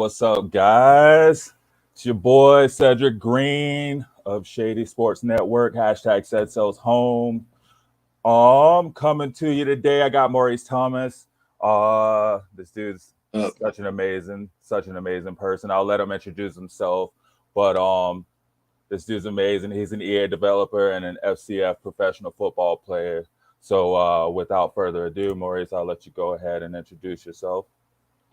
what's up, guys? It's your boy Cedric Green of Shady Sports Network. Hashtag Said Sells Home. Coming to you today. I got Maurice Thomas. This dude's such an amazing person. I'll let him introduce himself. But this dude's amazing. He's an EA developer and an FCF professional football player. So without further ado, Maurice, I'll let you go ahead and introduce yourself.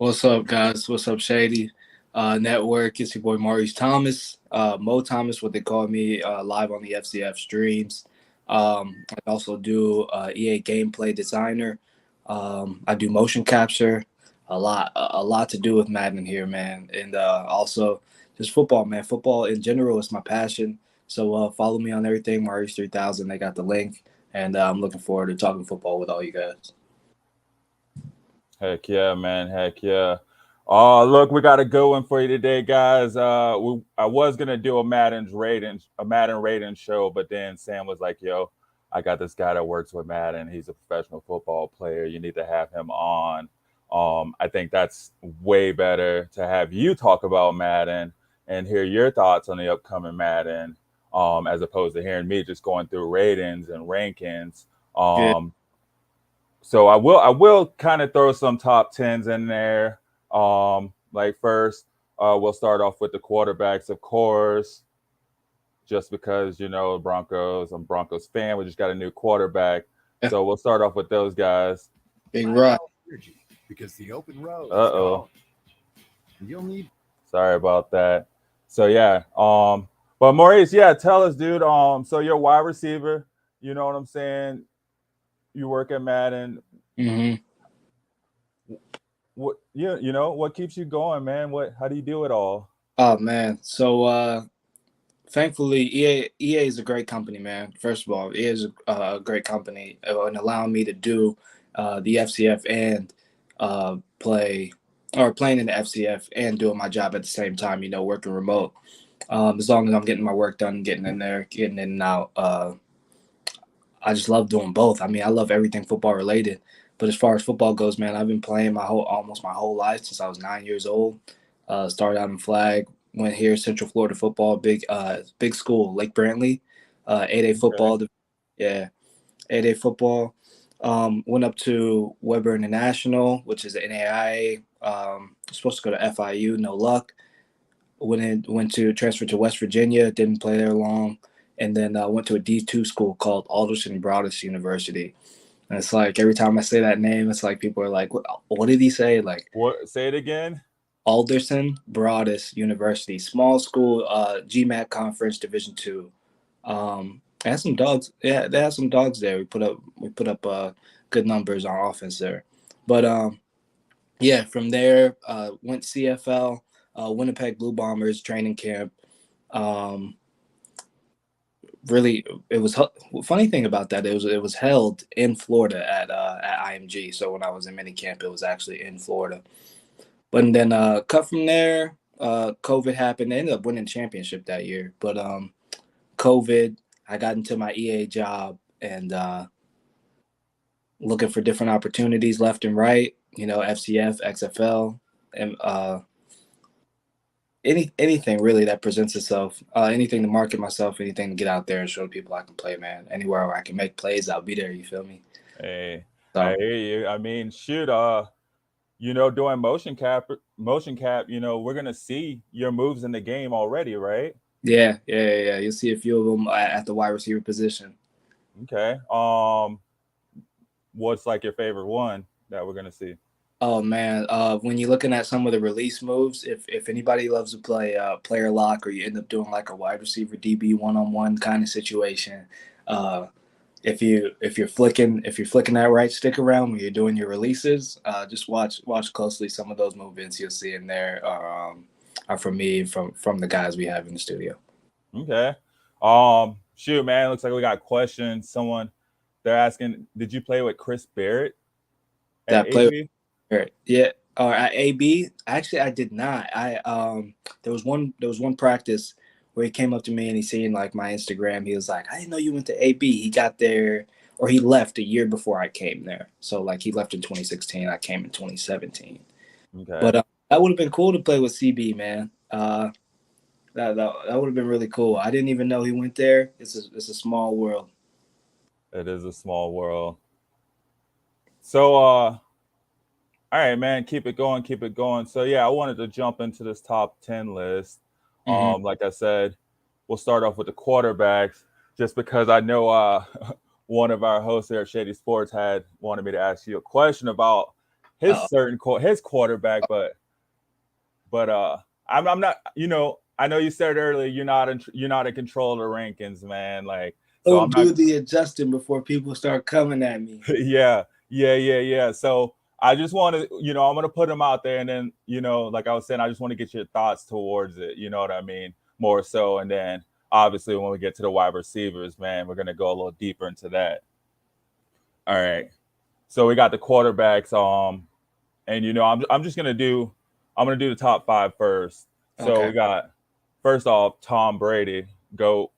What's up, guys? What's up, Shady Network? It's your boy Maurice Thomas, Mo Thomas, what they call me, live on the FCF streams. I also do EA gameplay designer. I do motion capture. A lot to do with Madden here, man, and also just football, man. Football in general is my passion. So follow me on everything, Maurice 3000. They got the link, and I'm looking forward to talking football with all you guys. Heck yeah, man. Heck yeah. Look, we got a good one for you today, guys. I was gonna do a Madden rating show, but then Sam was like, "Yo, I got this guy that works with Madden. He's a professional football player. You need to have him on." I think that's way better to have you talk about Madden and hear your thoughts on the upcoming Madden, as opposed to hearing me just going through ratings and rankings. Yeah. So I will kind of throw some top tens in there. Like first, we'll start off with the quarterbacks, of course, just because Broncos. I'm a Broncos fan. We just got a new quarterback, so we'll start off with those guys. Big rock. Because the open road. You'll need. Sorry about that. So yeah. But Maurice, yeah, tell us, dude. So you're a wide receiver. You know what I'm saying? You work at Madden. Mm-hmm. What keeps you going, man? How do you do it all? Oh man, so thankfully EA is a great company, man. First of all, EA is a great company and allowing me to do the FCF and playing in the FCF and doing my job at the same time. Working remote. As long as I'm getting my work done, getting in there, getting in and out. I just love doing both. I mean, I love everything football related. But as far as football goes, man, I've been playing almost my whole life since I was 9 years old. Started out in flag, went here, Central Florida football, big school, Lake Brantley, 8A football. Okay. Yeah, 8A football. Went up to Weber International, which is an NAIA. Supposed to go to FIU, no luck. Went to transfer to West Virginia, didn't play there long. And then went to a D2 school called Alderson Broaddus University. And it's like every time I say that name, it's like people are like, what did he say? Like, what? Say it again. Alderson Broaddus University, small school, GMAT conference, Division II. They had some dogs. Yeah, they had some dogs there. We put up good numbers on offense there. But yeah, from there went CFL, Winnipeg Blue Bombers training camp. Really, it was funny thing about that. It was held in Florida at IMG. So when I was in minicamp, it was actually in Florida. But then cut from there, COVID happened. They ended up winning the championship that year. But COVID, I got into my EA job and looking for different opportunities left and right. FCF, XFL, and anything really that presents itself, anything to market myself, anything to get out there and show people I can play, man. Anywhere where I can make plays, I'll be there. You feel me? Hey, I hear you. I mean, shoot, doing motion cap, we're gonna see your moves in the game already, right? Yeah. You'll see a few of them at the wide receiver position. Okay. What's like your favorite one that we're gonna see? Oh man, when you're looking at some of the release moves, if anybody loves to play player lock, or you end up doing like a wide receiver DB one-on-one kind of situation, if you're flicking that right stick around when you're doing your releases, just watch closely. Some of those movements you'll see in there are from me, from the guys we have in the studio. Okay. Shoot, man, looks like we got questions. They're asking, did you play with Chris Barrett at AB? Yeah, or at AB. Actually, I did not. There was one practice where he came up to me and he seen like my Instagram. He was like, "I didn't know you went to AB." He got there, or he left a year before I came there. So like he left in 2016. I came in 2017. Okay. But That would have been cool to play with CB, man. That would have been really cool. I didn't even know he went there. It's a small world. It is a small world. So, all right, man, keep it going, keep it going. So, yeah, I wanted to jump into this top 10 list. Like I said, we'll start off with the quarterbacks, just because I know one of our hosts here at Shady Sports had wanted me to ask you a question about his his quarterback, but I'm not. I know you said earlier you're not in control of the rankings, man. Like, so I'm not do the adjusting before people start coming at me. Yeah. So I just want to, I'm going to put them out there, and then, like I was saying, I just want to get your thoughts towards it. You know what I mean? More so. And then obviously when we get to the wide receivers, man, we're going to go a little deeper into that. All right. So we got the quarterbacks. And I'm just going to do the top 5 first. So Okay. we got, first off, Tom Brady, GOAT,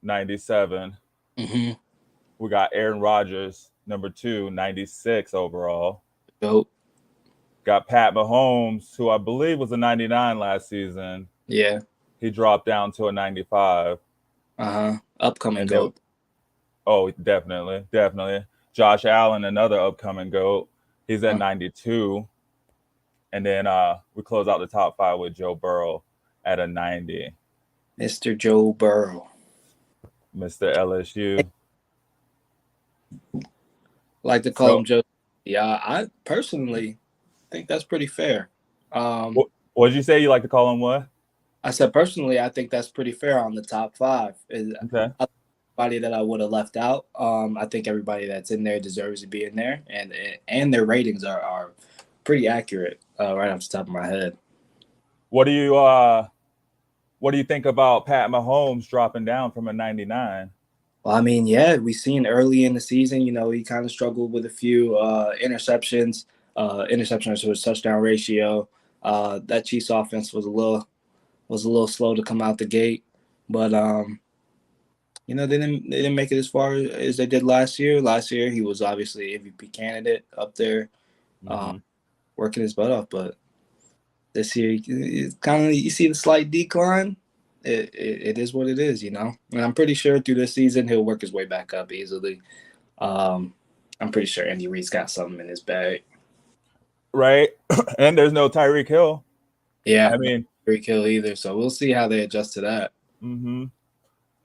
97. Mm-hmm. We got Aaron Rodgers, number 2, 96 overall. GOAT. Got Pat Mahomes, who I believe was a 99 last season. Yeah. He dropped down to a 95. Upcoming GOAT. Oh, definitely. Josh Allen, another upcoming GOAT. He's at 92. And then we close out the top 5 with Joe Burrow at a 90. Mr. Joe Burrow. Mr. LSU. Like to call him Joe. Yeah, I personally think that's pretty fair. What did you say? You like to call him what? I said personally, I think that's pretty fair on the top 5. Okay. Everybody that I would have left out. I think everybody that's in there deserves to be in there, and their ratings are pretty accurate right off the top of my head. What do you think about Pat Mahomes dropping down from a 99? Well, I mean, yeah, we seen early in the season, he kind of struggled with a few interceptions to his touchdown ratio. That Chiefs offense was a little slow to come out the gate, but they didn't make it as far as they did last year. Last year, he was obviously MVP candidate up there, working his butt off. But this year, it's kind of, you see the slight decline. It is what it is, And I'm pretty sure through this season he'll work his way back up easily. I'm pretty sure Andy Reid's got something in his bag. Right. And there's no Tyreek Hill. Yeah, I mean, Tyreek Hill either. So we'll see how they adjust to that. And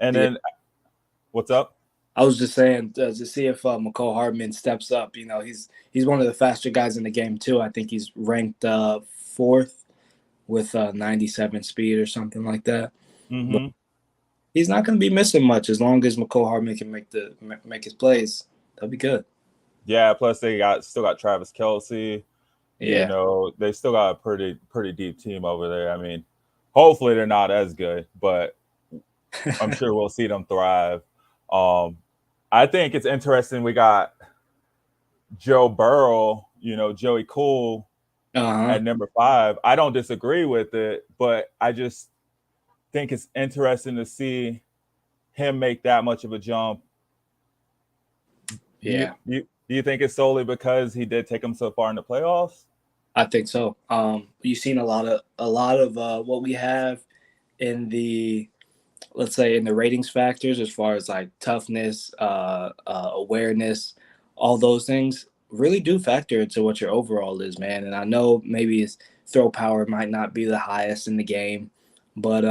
then, what's up? I was just saying to see if McCole Hardman steps up. He's one of the faster guys in the game too. I think he's ranked 4th with 97 speed or something like that. But he's not going to be missing much as long as McCole Hardman can make his plays. That'll be good. Yeah. Plus, they still got Travis Kelce. Yeah. They still got a pretty deep team over there. I mean, hopefully they're not as good, but I'm sure we'll see them thrive. I think it's interesting. We got Joe Burrow, Joey Cool at number 5. I don't disagree with it, but I just think it's interesting to see him make that much of a jump. Yeah. Do you think it's solely because he did take him so far in the playoffs? I think so. You've seen a lot of what we have in the, let's say, in the ratings factors as far as like toughness, awareness, all those things really do factor into what your overall is, man. And I know maybe his throw power might not be the highest in the game, but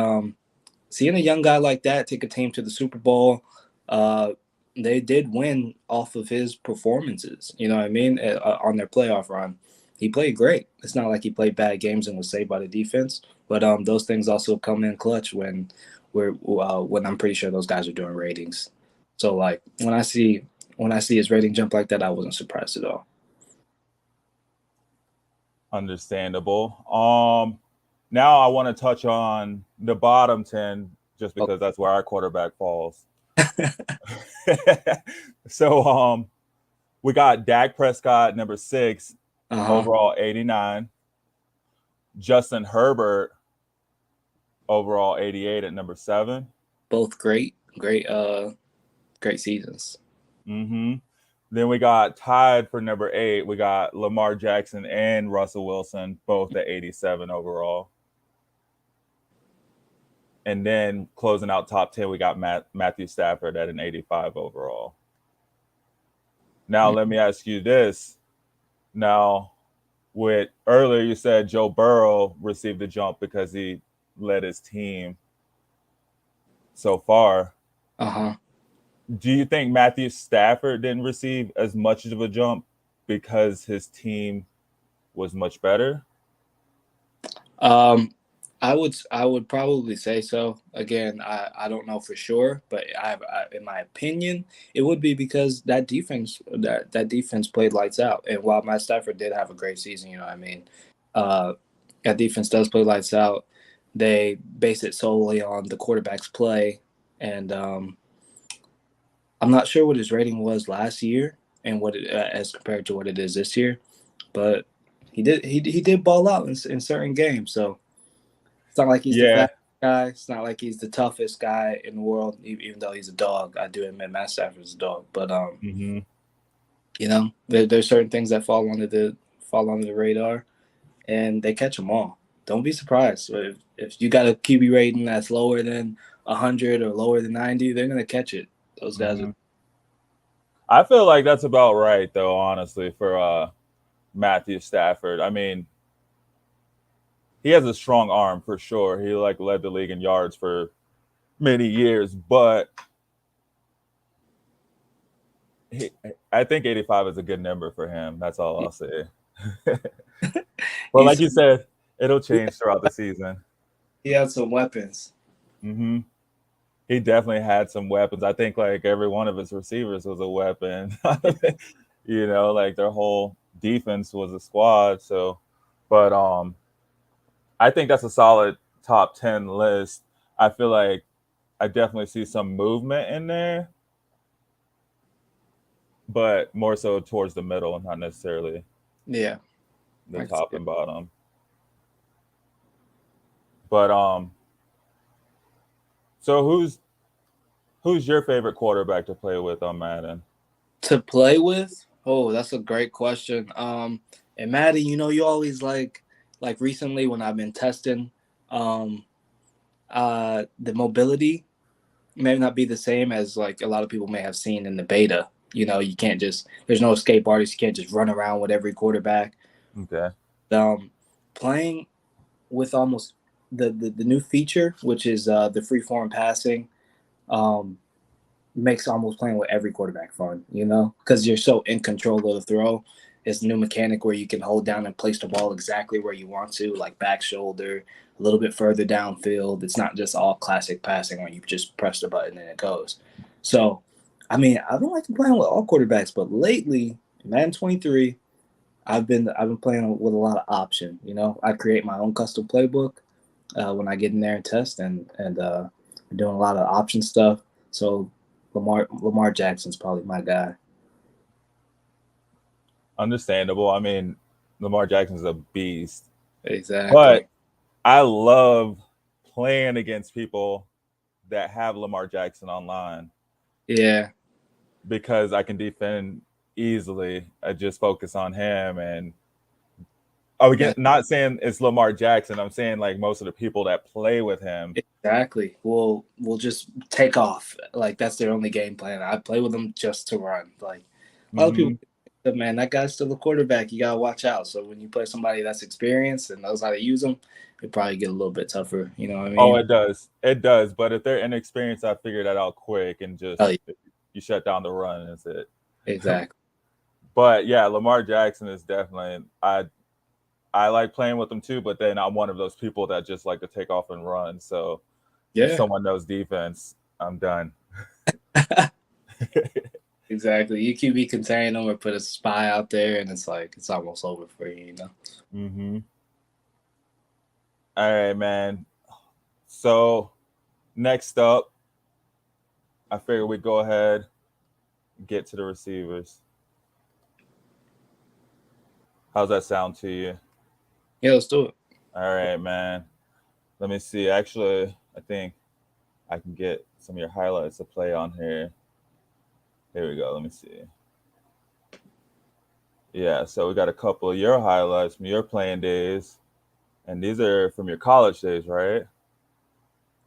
seeing a young guy like that take a team to the Super Bowl, they did win off of his performances. You know what I mean? On their playoff run, he played great. It's not like he played bad games and was saved by the defense, but those things also come in clutch when I'm pretty sure those guys are doing ratings. So like when I see his rating jump like that, I wasn't surprised at all. Understandable. Now I want to touch on the bottom 10 just because that's where our quarterback falls. So we got Dak Prescott, number 6, overall 89. Justin Herbert, overall 88 at number 7. Both great seasons. Then we got tied for number 8. We got Lamar Jackson and Russell Wilson, both at 87 overall. And then closing out top 10, we got Matthew Stafford at an 85 overall. Now, let me ask you this. Now, earlier you said Joe Burrow received the jump because he led his team so far. Uh-huh. Do you think Matthew Stafford didn't receive as much of a jump because his team was much better? I would probably say so. Again, I don't know for sure, but in my opinion, it would be because that defense played lights out. And while Matt Stafford did have a great season, you know what I mean, that defense does play lights out. They base it solely on the quarterback's play, and I'm not sure what his rating was last year and what it as compared to what it is this year, but he did ball out in certain games, so. It's not like he's the fastest guy. It's not like he's the toughest guy in the world, even though he's a dog. I do admit Matt Stafford's a dog. But, you know, there's certain things that fall under the radar, and they catch them all. Don't be surprised. If you got a QB rating that's lower than 100 or lower than 90, they're going to catch it. Those guys are. I feel like that's about right, though, honestly, for Matthew Stafford. I mean, he has a strong arm for sure. He led the league in yards for many years, but I think 85 is a good number for him. That's all I'll say. Well, like you said, it'll change throughout the season. He had some weapons. He definitely had some weapons. I think like every one of his receivers was a weapon. You know, like their whole defense was a squad. So, but I think that's a solid top 10 list. I feel like I definitely see some movement in there, but more so towards the middle, not necessarily the top and bottom. But so who's your favorite quarterback to play with on Madden? To play with? Oh, that's a great question. And Madden, you know, you always like recently when I've been testing, the mobility may not be the same as like a lot of people may have seen in the beta. You know, you can't just there's no escape artist. You can't just run around with every quarterback. Okay. Playing with almost the new feature, which is the free form passing, makes almost playing with every quarterback fun, you know, because you're so in control of the throw. It's a new mechanic where you can hold down and place the ball exactly where you want to, like back shoulder, a little bit further downfield. It's not just all classic passing where you just press the button and it goes. So, I mean, I don't like to play with all quarterbacks, but lately, Madden 23, I've been playing with a lot of option. You know, I create my own custom playbook when I get in there and test, and doing a lot of option stuff. So Lamar Jackson's probably my guy. Understandable. I mean, Lamar Jackson's a beast. Exactly. But I love playing against people that have Lamar Jackson online. Yeah. Because I can defend easily. I just focus on him. And not saying it's Lamar Jackson. I'm saying like most of the people that play with him. Exactly. We'll just take off. Like that's their only game plan. I play with them just to run. Like a lot of people, man, that guy's still a quarterback. You gotta watch out. So when you play somebody that's experienced and knows how to use them, it probably get a little bit tougher. You know what I mean? Oh, it does. It does. But if they're inexperienced, I figure that out quick and just you shut down the run and that's it. Exactly. But yeah, Lamar Jackson is definitely I like playing with them too, but then I'm one of those people that just like to take off and run. So if someone knows defense, I'm done. Exactly. You can be containing them or put a spy out there, and it's like it's almost over for you, you know. All right, man. So next up, I figure we go ahead and get to the receivers. How's that sound to you? Yeah, let's do it. All right, man. Let me see. Actually, I think I can get some of your highlights to play on here. Here we go. Let me see. Yeah, so we got a couple of your highlights from your playing days, and these are from your college days, right?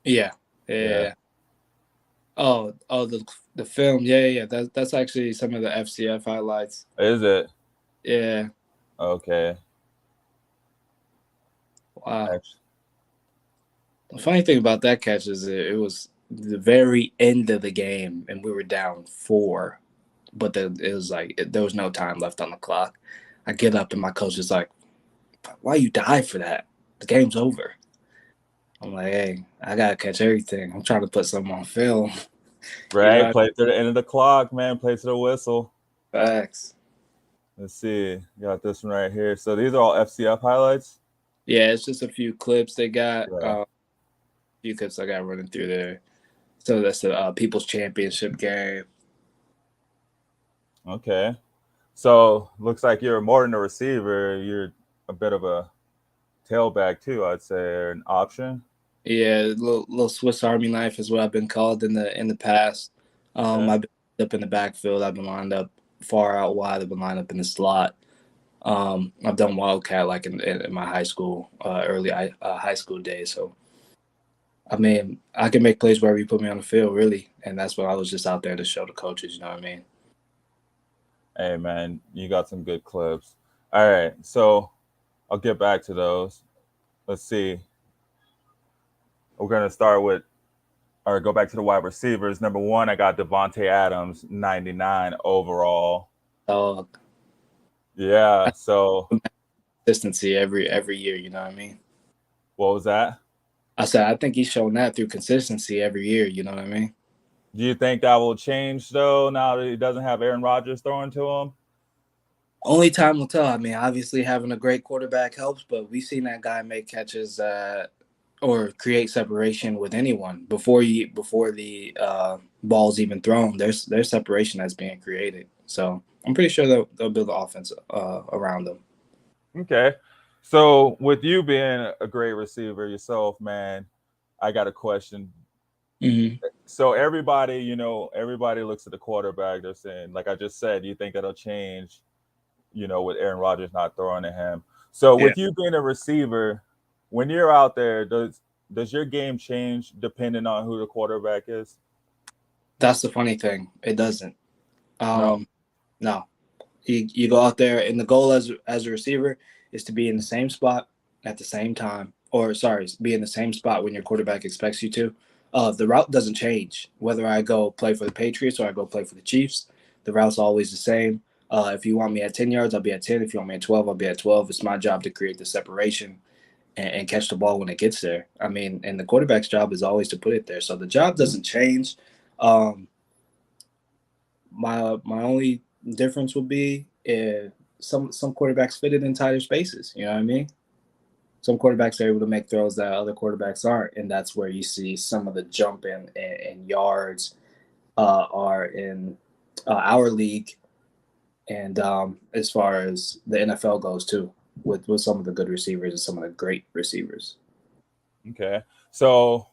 Yeah. Yeah. Yeah. The film. Yeah. That's actually some of the FCF highlights. Is it? Yeah. Okay. Wow. Actually, The funny thing about that catch is it was the very end of the game, and we were down 4, but it was like there was no time left on the clock. I get up, and my coach is like, "Why you die for that? The game's over." I'm like, "Hey, I gotta catch everything. I'm trying to put something on film." You right? know, Play to the end of the clock, man. Play to the whistle. facts. Let's see. Got this one right here. So these are all FCF highlights. Yeah, it's just a few clips they got. Yeah. Few clips I got running through there. So that's the People's Championship game. Okay. So looks like you're more than a receiver. You're a bit of a tailback too, I'd say, or an option. Yeah, little Swiss Army knife is what I've been called in the past. Okay. I've been up in the backfield. I've been lined up far out wide. I've been lined up in the slot. I've done wildcat like in my high school, early high school days. So I mean, I can make plays wherever you put me on the field, really, and that's what I was just out there to show the coaches. You know what I mean? Hey man, you got some good clips. All right, so I'll get back to those. Let's see. We're gonna start with, or go back to the wide receivers. Number one, I got Devontae Adams, 99 overall. So Yeah. So consistency every year. You know what I mean? what was that? I said I think he's shown that through consistency every year. You know what I mean? Do you think that will change though now that he doesn't have Aaron Rodgers throwing to him? Only time will tell. I mean, obviously having a great quarterback helps, but we've seen that guy make catches or create separation with anyone before the ball's even thrown. There's separation that's being created. So I'm pretty sure they'll build the offense around them. Okay. So with you being a great receiver yourself, man, I got a question. Mm-hmm. So everybody, everybody looks at the quarterback. They're saying, like I just said, you think that'll change, with Aaron Rodgers not throwing to him. So Yeah, with you being a receiver, when you're out there, does your game change depending on who the quarterback is? that's the funny thing. It doesn't. No. No, you go out there, and the goal as a receiver is to be in the same spot at the same time, or sorry, be in the same spot when your quarterback expects you to. The route doesn't change whether I go play for the Patriots or I go play for the Chiefs. The route's always the same. If you want me at 10 yards, I'll be at 10. If you want me at 12, I'll be at 12. It's my job to create the separation and catch the ball when it gets there. I mean, and the quarterback's job is always to put it there. So the job doesn't change. Um, my only difference would be if some quarterbacks fit it in tighter spaces. You know what I mean? Some quarterbacks are able to make throws that other quarterbacks aren't, and that's where you see some of the jump and yards are in our league, and as far as the NFL goes too, with some of the good receivers and some of the great receivers. Okay. So,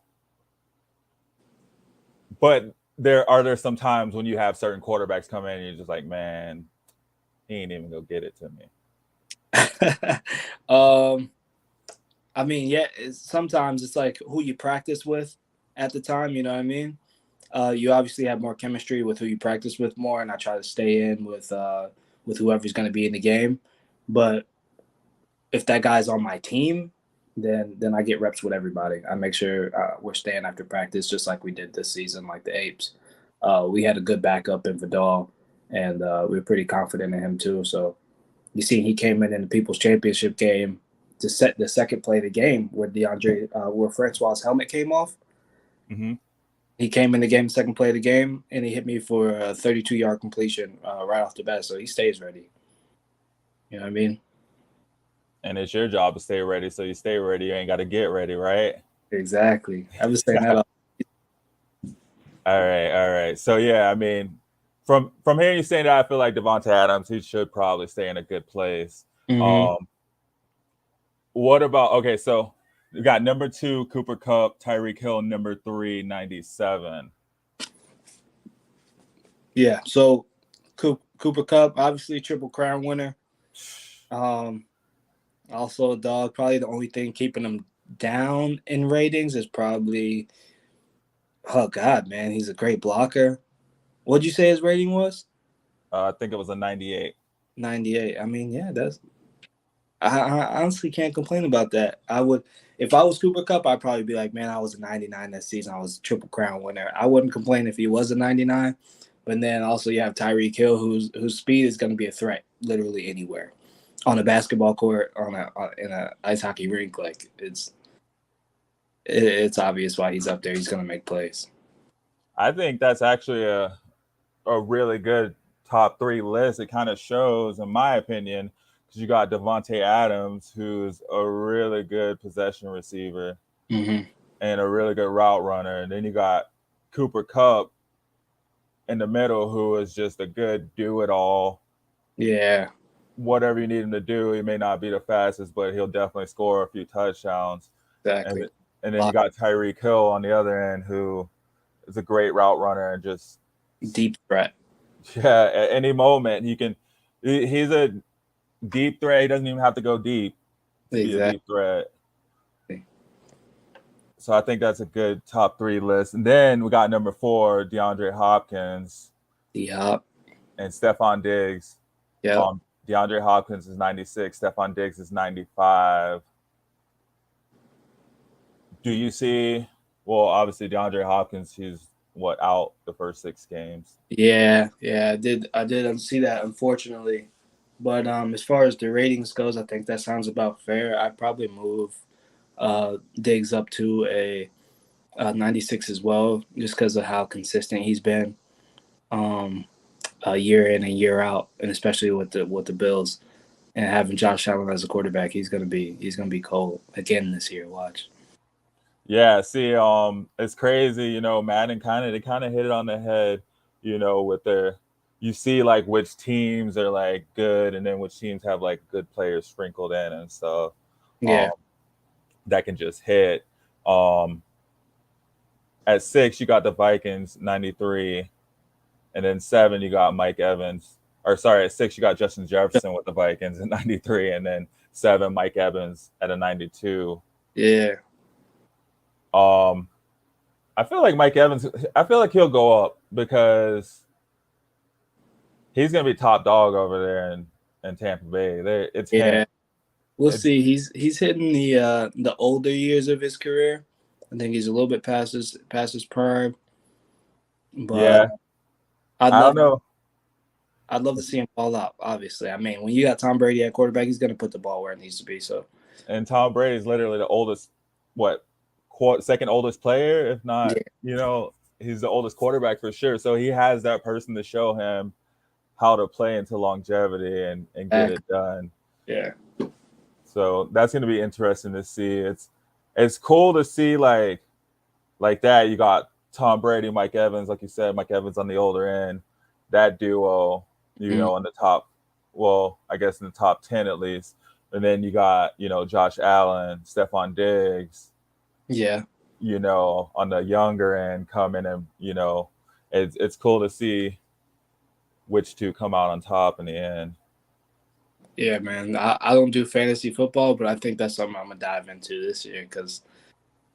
but there some times when you have certain quarterbacks come in and you're just like, man, he ain't even gonna get it to me. I mean, yeah, sometimes it's like who you practice with at the time. You know what I mean? You obviously have more chemistry with who you practice with more, and I try to stay in with whoever's going to be in the game. But if that guy's on my team, then I get reps with everybody. I make sure we're staying after practice, just like we did this season, like the Apes. We had a good backup in Vidal, and we were pretty confident in him too. So you see, he came in the People's Championship game to set the second play of the game where where Francois' helmet came off. Mm-hmm. He came in the game, second play of the game, and he hit me for a 32-yard completion right off the bat. So he stays ready. You know what I mean? And it's your job to stay ready. So you stay ready. You ain't got to get ready, right? Exactly. I was saying that. All right, all right. So yeah, I mean, from hearing you saying that, I feel like Devontae Adams, he should probably stay in a good place. Mm-hmm. What about, okay? So we got number 2 Cooper Kupp, Tyreek Hill, number 3 97. Yeah. So Cooper Kupp, obviously Triple Crown winner. Also a dog. Probably the only thing keeping him down in ratings is probably, oh God, man, he's a great blocker. What'd you say his rating was? I think it was a 98. 98. I mean, yeah, I honestly can't complain about that. I would, if I was Cooper Kupp, I'd probably be like, man, I was a 99 that season. I was a Triple Crown winner. I wouldn't complain if he was a 99. But then also you have Tyreek Hill, whose speed is going to be a threat literally anywhere, on a basketball court, in a ice hockey rink. Like it's obvious why he's up there. He's going to make plays. I think that's actually a really good top 3 list. It kind of shows, in my opinion, because you got Devontae Adams, who's a really good possession receiver Mm-hmm. and a really good route runner. And then you got Cooper Kupp in the middle, who is just a good do-it-all. Yeah. Whatever you need him to do, he may not be the fastest, but he'll definitely score a few touchdowns. Exactly. And then you got Tyreek Hill on the other end, who is a great route runner and just deep threat. Yeah, at any moment he's a deep threat. He doesn't even have to go deep to be a deep threat. So I think that's a good top 3 list. And then we got number 4, DeAndre Hopkins. Yup. And Stephon Diggs. Yeah. DeAndre Hopkins is 96. Stephon Diggs is 95. Do you see? Well, obviously DeAndre Hopkins, he's out the first 6 games. Yeah, I did see that, unfortunately. But as far as the ratings goes, I think that sounds about fair. I'd probably move Diggs up to a 96 as well, just because of how consistent he's been, a year in and year out, and especially with the Bills and having Josh Allen as a quarterback, he's gonna be cold again this year. Watch. Yeah, see, it's crazy, Madden they kind of hit it on the head, with you see like which teams are like good and then which teams have like good players sprinkled in and stuff. Yeah. That can just hit. At 6, you got the Vikings, 93, and then 7, you got Mike Evans. Or sorry, at 6, you got Justin Jefferson with the Vikings at 93, and then 7, Mike Evans at a 92. Yeah. I feel like Mike Evans, I feel like he'll go up because he's going to be top dog over there in Tampa Bay. It's him. We'll see. He's hitting the older years of his career. I think he's a little bit past his prime. But yeah. I don't know. I'd love to see him ball out, obviously. I mean, when you got Tom Brady at quarterback, he's going to put the ball where it needs to be. So, and Tom Brady is literally the oldest, second oldest player, if not, he's the oldest quarterback for sure. So he has that person to show him how to play into longevity and get it done. Yeah. So that's going to be interesting to see. It's cool to see like that. You got Tom Brady, Mike Evans, like you said, Mike Evans on the older end, that duo, on the top, I guess in the top 10 at least. And then you got, Josh Allen, Stephon Diggs. Yeah. On the younger end coming and, it's cool to see which two come out on top in the end. Yeah, man. I don't do fantasy football, but I think that's something I'm going to dive into this year because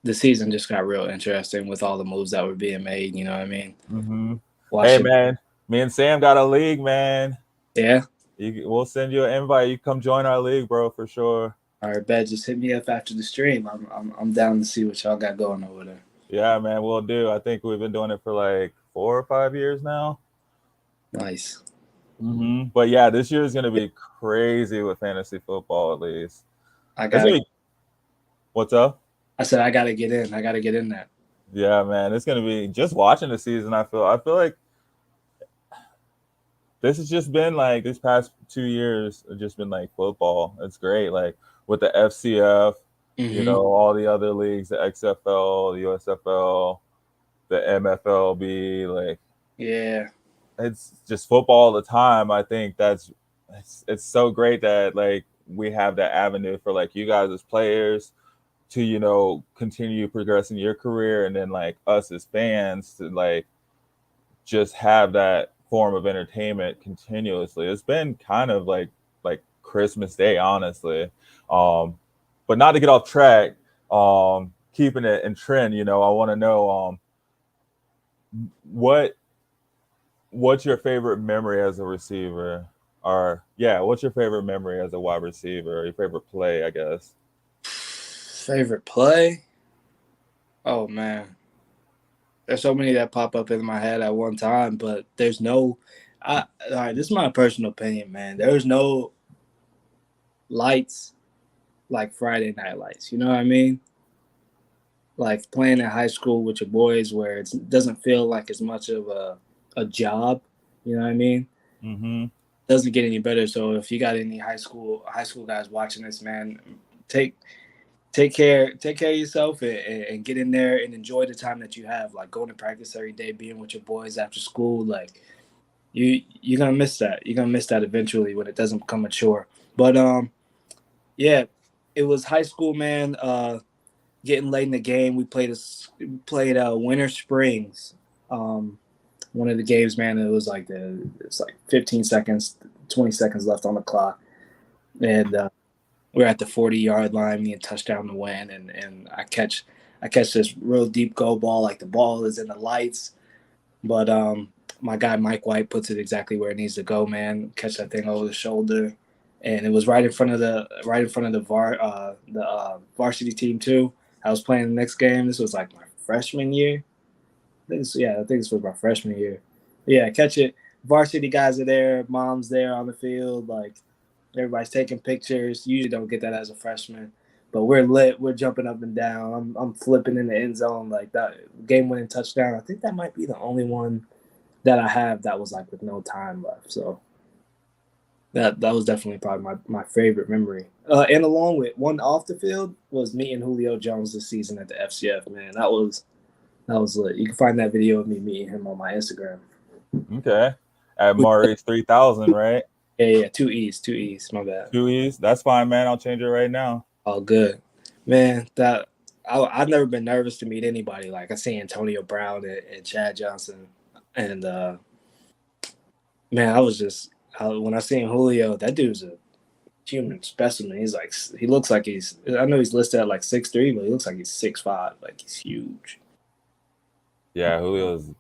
the season just got real interesting with all the moves that were being made. You know what I mean? Mm-hmm. Hey, man, me and Sam got a league, man. Yeah? We'll send you an invite. You come join our league, bro, for sure. All right, bet. Just hit me up after the stream. I'm down to see what y'all got going over there. Yeah, man, we'll do. I think we've been doing it for like 4 or 5 years now. Nice. Mm-hmm. But yeah, this year is going to be crazy with fantasy football, at least. What's up? I said I got to get in. I got to get in that. Yeah, man, it's going to be just watching the season. I feel like this has just been like these past 2 years have just been like football. It's great. Like with the FCF, all the other leagues, the XFL, the USFL, the MFLB, like, yeah, it's just football all the time. I think it's so great that like we have that avenue for like you guys as players to, continue progressing your career, and then like us as fans to like just have that form of entertainment continuously. It's been kind of like Christmas Day, honestly. But not to get off track, keeping it in trend, I want to know what's your favorite memory as a receiver? Or what's your favorite memory as a wide receiver? Or your favorite play, I guess. Favorite play? Oh man, there's so many that pop up in my head at one time, but there's no. All right, this is my personal opinion, man. There's no lights like Friday Night Lights. You know what I mean? Like playing in high school with your boys, where it doesn't feel like as much of a job. You know what I mean? Mm-hmm. Doesn't get any better. So if you got any high school guys watching this, man, take care of yourself and get in there and enjoy the time that you have. Like going to practice every day, being with your boys after school. Like you're gonna miss that. You're gonna miss that eventually when it doesn't become mature. But yeah, it was high school, man. Getting late in the game, we played Winter Springs. One of the games, man. It was like 15 seconds, 20 seconds left on the clock, and we're at the 40-yard line, me and touchdown to win, and I catch this real deep go ball, like the ball is in the lights, but my guy Mike White puts it exactly where it needs to go, man. Catch that thing over the shoulder, and it was right in front of the varsity team too. I was playing the next game. This was like my freshman year. I think this was my freshman year. Yeah, catch it. Varsity guys are there, mom's there on the field, like everybody's taking pictures. You usually don't get that as a freshman, but we're lit. We're jumping up and down. I'm flipping in the end zone like that game-winning touchdown. I think that might be the only one that I have that was like with no time left. So that was definitely probably my favorite memory. And along with one off the field was meeting Julio Jones this season at the FCF. Man, that was lit. You can find that video of me meeting him on my Instagram. Okay. At Maurice 3000, right? Yeah, two E's, my bad. 2 E's. That's fine, man. I'll change it right now. Oh, good. Man, I've never been nervous to meet anybody. Like I see Antonio Brown and Chad Johnson. And man, when I seen Julio, that dude's a human specimen. He looks like I know he's listed at like 6'3", but he looks like he's 6'5". Like he's huge. Yeah, Julio's,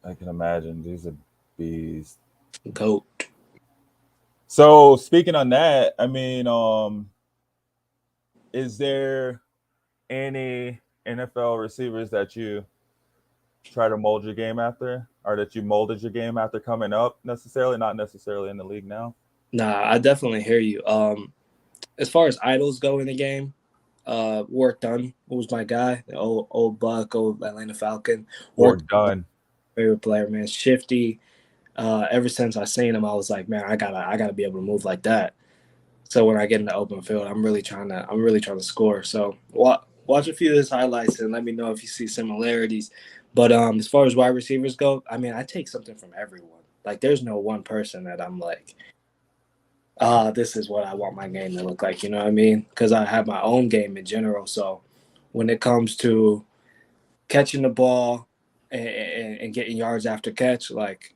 I can imagine. He's a beast. GOAT. So speaking on that, I mean, is there any NFL receivers that you try to mold your game after, or that you molded your game after coming up necessarily, not necessarily in the league now? Nah, I definitely hear you. As far as idols go in the game, Warrick Dunn was my guy, the old Buck, old Atlanta Falcon. Warrick Dunn, favorite player, man. Shifty. Ever since I seen him, I was like, man, I gotta be able to move like that. So when I get in the open field, I'm really trying to score. So watch a few of his highlights and let me know if you see similarities. But as far as wide receivers go, I mean, I take something from everyone. Like, there's no one person that I'm like, this is what I want my game to look like. You know what I mean? Because I have my own game in general. So when it comes to catching the ball and getting yards after catch, like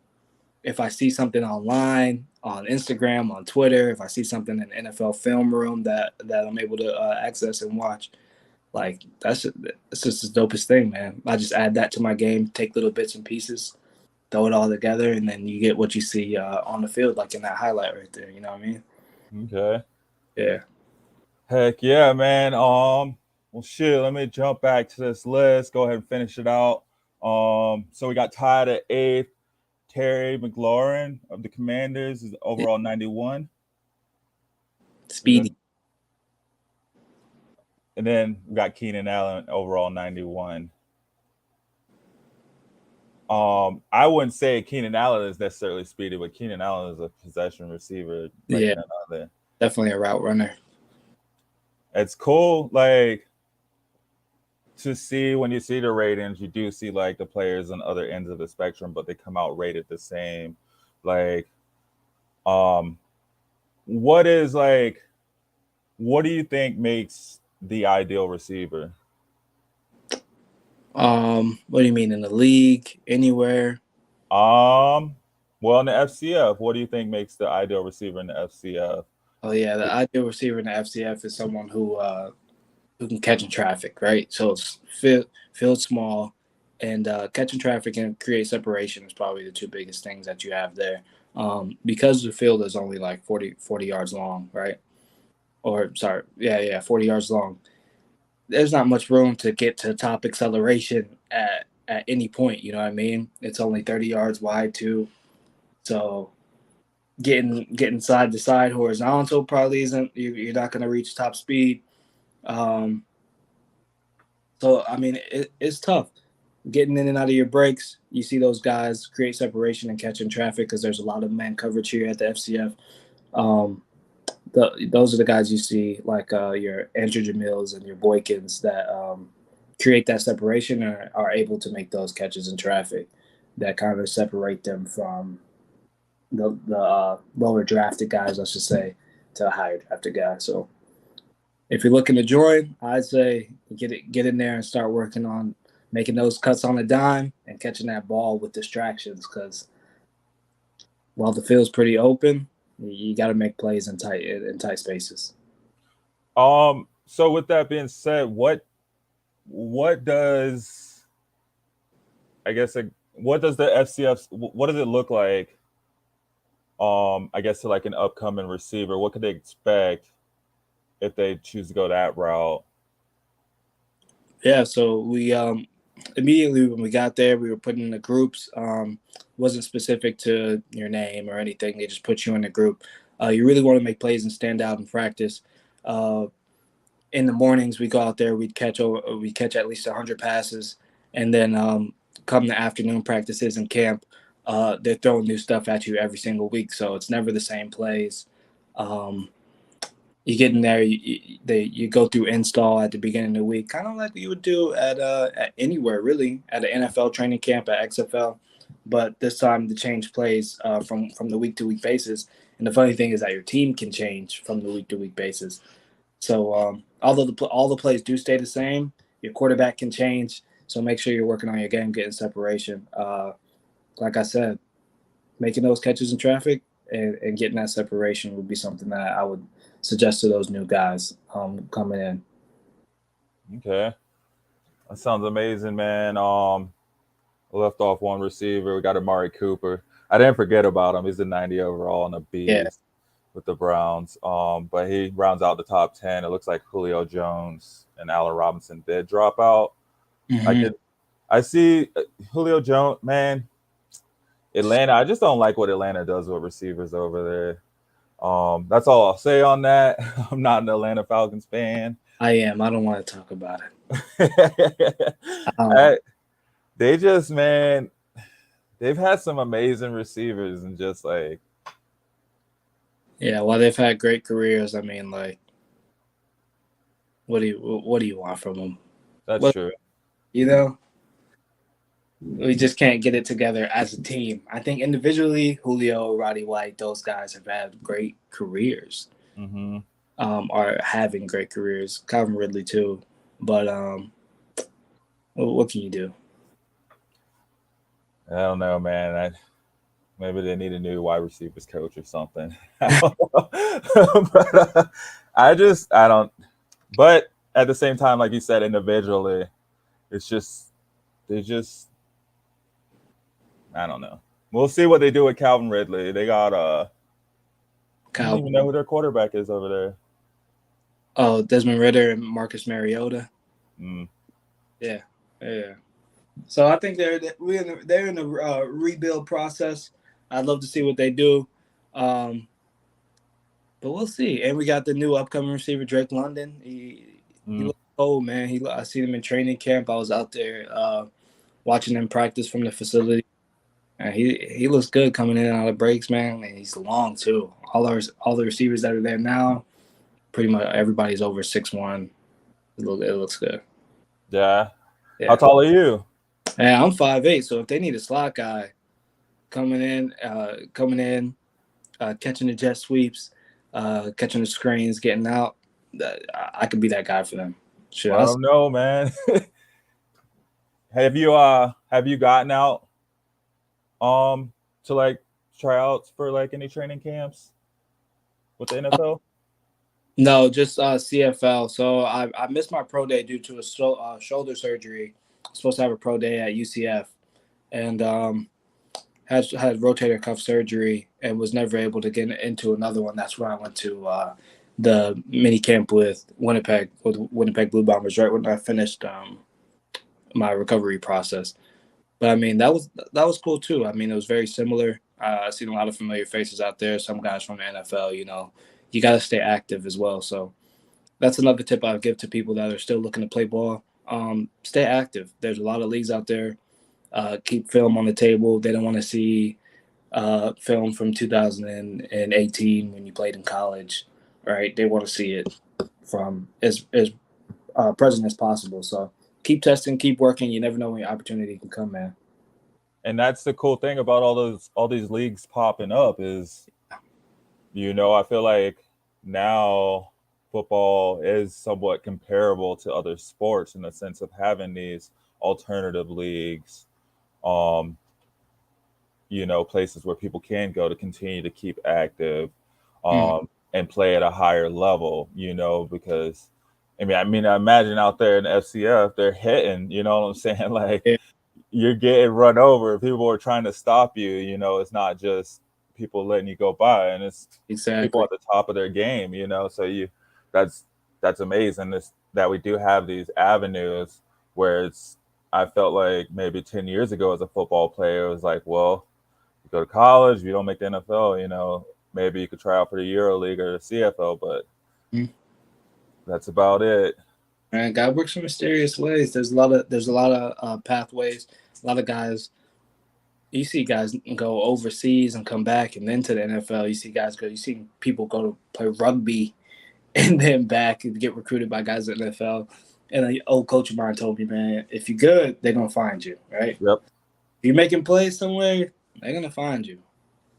if I see something online, on Instagram, on Twitter, if I see something in NFL film room that I'm able to access and watch, like it's just the dopest thing, man. I just add that to my game, take little bits and pieces, throw it all together, and then you get what you see on the field, like in that highlight right there. You know what I mean? Okay. Yeah. Heck yeah, man. Well, shit. Let me jump back to this list. Go ahead and finish it out. So we got tied at 8th. Terry McLaurin of the Commanders is overall 91. Speedy. And then we got Keenan Allen overall 91. I wouldn't say Keenan Allen is necessarily speedy, but Keenan Allen is a possession receiver. Like Yeah, definitely a route runner. It's cool, like, to see when you see the ratings, you do see like the players on other ends of the spectrum, but they come out rated the same. Like, what do you think makes the ideal receiver? What do you mean, in the league, anywhere? Well, in the FCF, what do you think makes the ideal receiver in the FCF? Oh yeah, the ideal receiver in the FCF is someone who can catch in traffic, right? So it's field small, and catching traffic and create separation is probably the two biggest things that you have there. Because the field is only like 40 yards long, right? Or sorry, yeah, 40 yards long. There's not much room to get to top acceleration at any point. You know what I mean? It's only 30 yards wide too, so getting side to side horizontal probably isn't. You're not going to reach top speed. Um, so I mean, it's tough getting in and out of your breaks. You see those guys create separation and catching traffic because there's a lot of man coverage here at the FCF. Um, those are the guys you see, like your Andrew Jamils and your Boykins, that create that separation and are able to make those catches in traffic that kind of separate them from the lower drafted guys, I should say, to a higher drafted guy. So if you're looking to join, I'd say get in there and start working on making those cuts on a dime and catching that ball with distractions, because while the field's pretty open, you got to make plays in tight spaces. So with that being said, what does what does the FCF, what does it look like? I guess to like an upcoming receiver, what could they expect if they choose to go that route? Yeah, so we immediately when we got there, we were put in the groups. Wasn't specific to your name or anything. They just put you in a group. You really want to make plays and stand out in practice. In the mornings, we go out there. We catch at least 100 passes, and then come the afternoon practices and camp, they're throwing new stuff at you every single week. So it's never the same plays. You get in there, you go through install at the beginning of the week, kind of like you would do at anywhere really, at an NFL training camp, at XFL, but this time the change plays from the week to week basis. And the funny thing is that your team can change from the week to week basis. So although all the plays do stay the same, your quarterback can change. So make sure you're working on your game, getting separation. Like I said, making those catches in traffic and getting that separation would be something that I would suggest to those new guys coming in. Okay, that sounds amazing, man. Left off one receiver. We got Amari Cooper. I didn't forget about him. He's a 90 overall and a beast with the Browns. But he rounds out the top 10. It looks like Julio Jones and Allen Robinson did drop out. Mm-hmm. I see Julio Jones, man. Atlanta, I just don't like what Atlanta does with receivers over there. That's all I'll say on that. I'm not an Atlanta Falcons fan. I am. I don't want to talk about it. They just, man, they've had some amazing receivers and just like. Yeah, well, they've had great careers. I mean, like, what do you want from them? That's true. You know, we just can't get it together as a team. I think individually, Julio, Roddy White, those guys have had great careers. Mm-hmm. Are having great careers. Calvin Ridley too, but what can you do? I don't know, man. Maybe they need a new wide receivers coach or something. But I don't. But at the same time, like you said, individually, it's just I don't know. We'll see what they do with Calvin Ridley. They got I don't even know who their quarterback is over there. Oh, Desmond Ridder and Marcus Mariota. Mm. Yeah. So I think they're in the rebuild process. I'd love to see what they do, but we'll see. And we got the new upcoming receiver, Drake London. He looks old, man. I seen him in training camp. I was out there watching him practice from the facility. And he looks good coming in and out of breaks, man. And he's long too. All the receivers that are there now, pretty much everybody's over 6'1". It looks good. Yeah. How tall are you? Yeah, I'm 5'8", so if they need a slot guy coming in, catching the jet sweeps, catching the screens, getting out, I could be that guy for them. Sure, I don't know, man. Have you gotten out to like tryouts for like any training camps with the NFL? No, just CFL. So I missed my pro day due to a shoulder surgery. I was supposed to have a pro day at UCF, and had rotator cuff surgery and was never able to get into another one. That's where I went to the mini camp with Winnipeg Blue Bombers right when I finished my recovery process. But I mean that was cool too. I mean it was very similar. I've seen a lot of familiar faces out there. Some guys from the NFL. You got to stay active as well. So that's another tip I would give to people that are still looking to play ball. Stay active. There's a lot of leagues out there. Keep film on the table. They don't want to see film from 2018 when you played in college, right? They want to see it from as present as possible. So keep testing, keep working. You never know when your opportunity can come, man. And that's the cool thing about all these leagues popping up is, I feel like now football is somewhat comparable to other sports in the sense of having these alternative leagues, places where people can go to continue to keep active, and play at a higher level, because I imagine out there in the FCF, they're hitting, you know what I'm saying? Like Yeah, you're getting run over. People are trying to stop you, it's not just people letting you go by, and it's people exactly. at the top of their game, so that's that's amazing that we do have these avenues where I felt like maybe 10 years ago as a football player, it was like, well, you go to college, if you don't make the NFL, maybe you could try out for the Euro League or the CFL, but Mhm. that's about it. And God works in mysterious ways. There's a lot of pathways. A lot of guys. You see guys go overseas and come back, and then to the NFL. You see guys go. You see people go to play rugby and then back and get recruited by guys at the NFL. And an old coach of mine told me, man, if you're good, they're gonna find you, right? Yep. If you're making plays somewhere, they're gonna find you.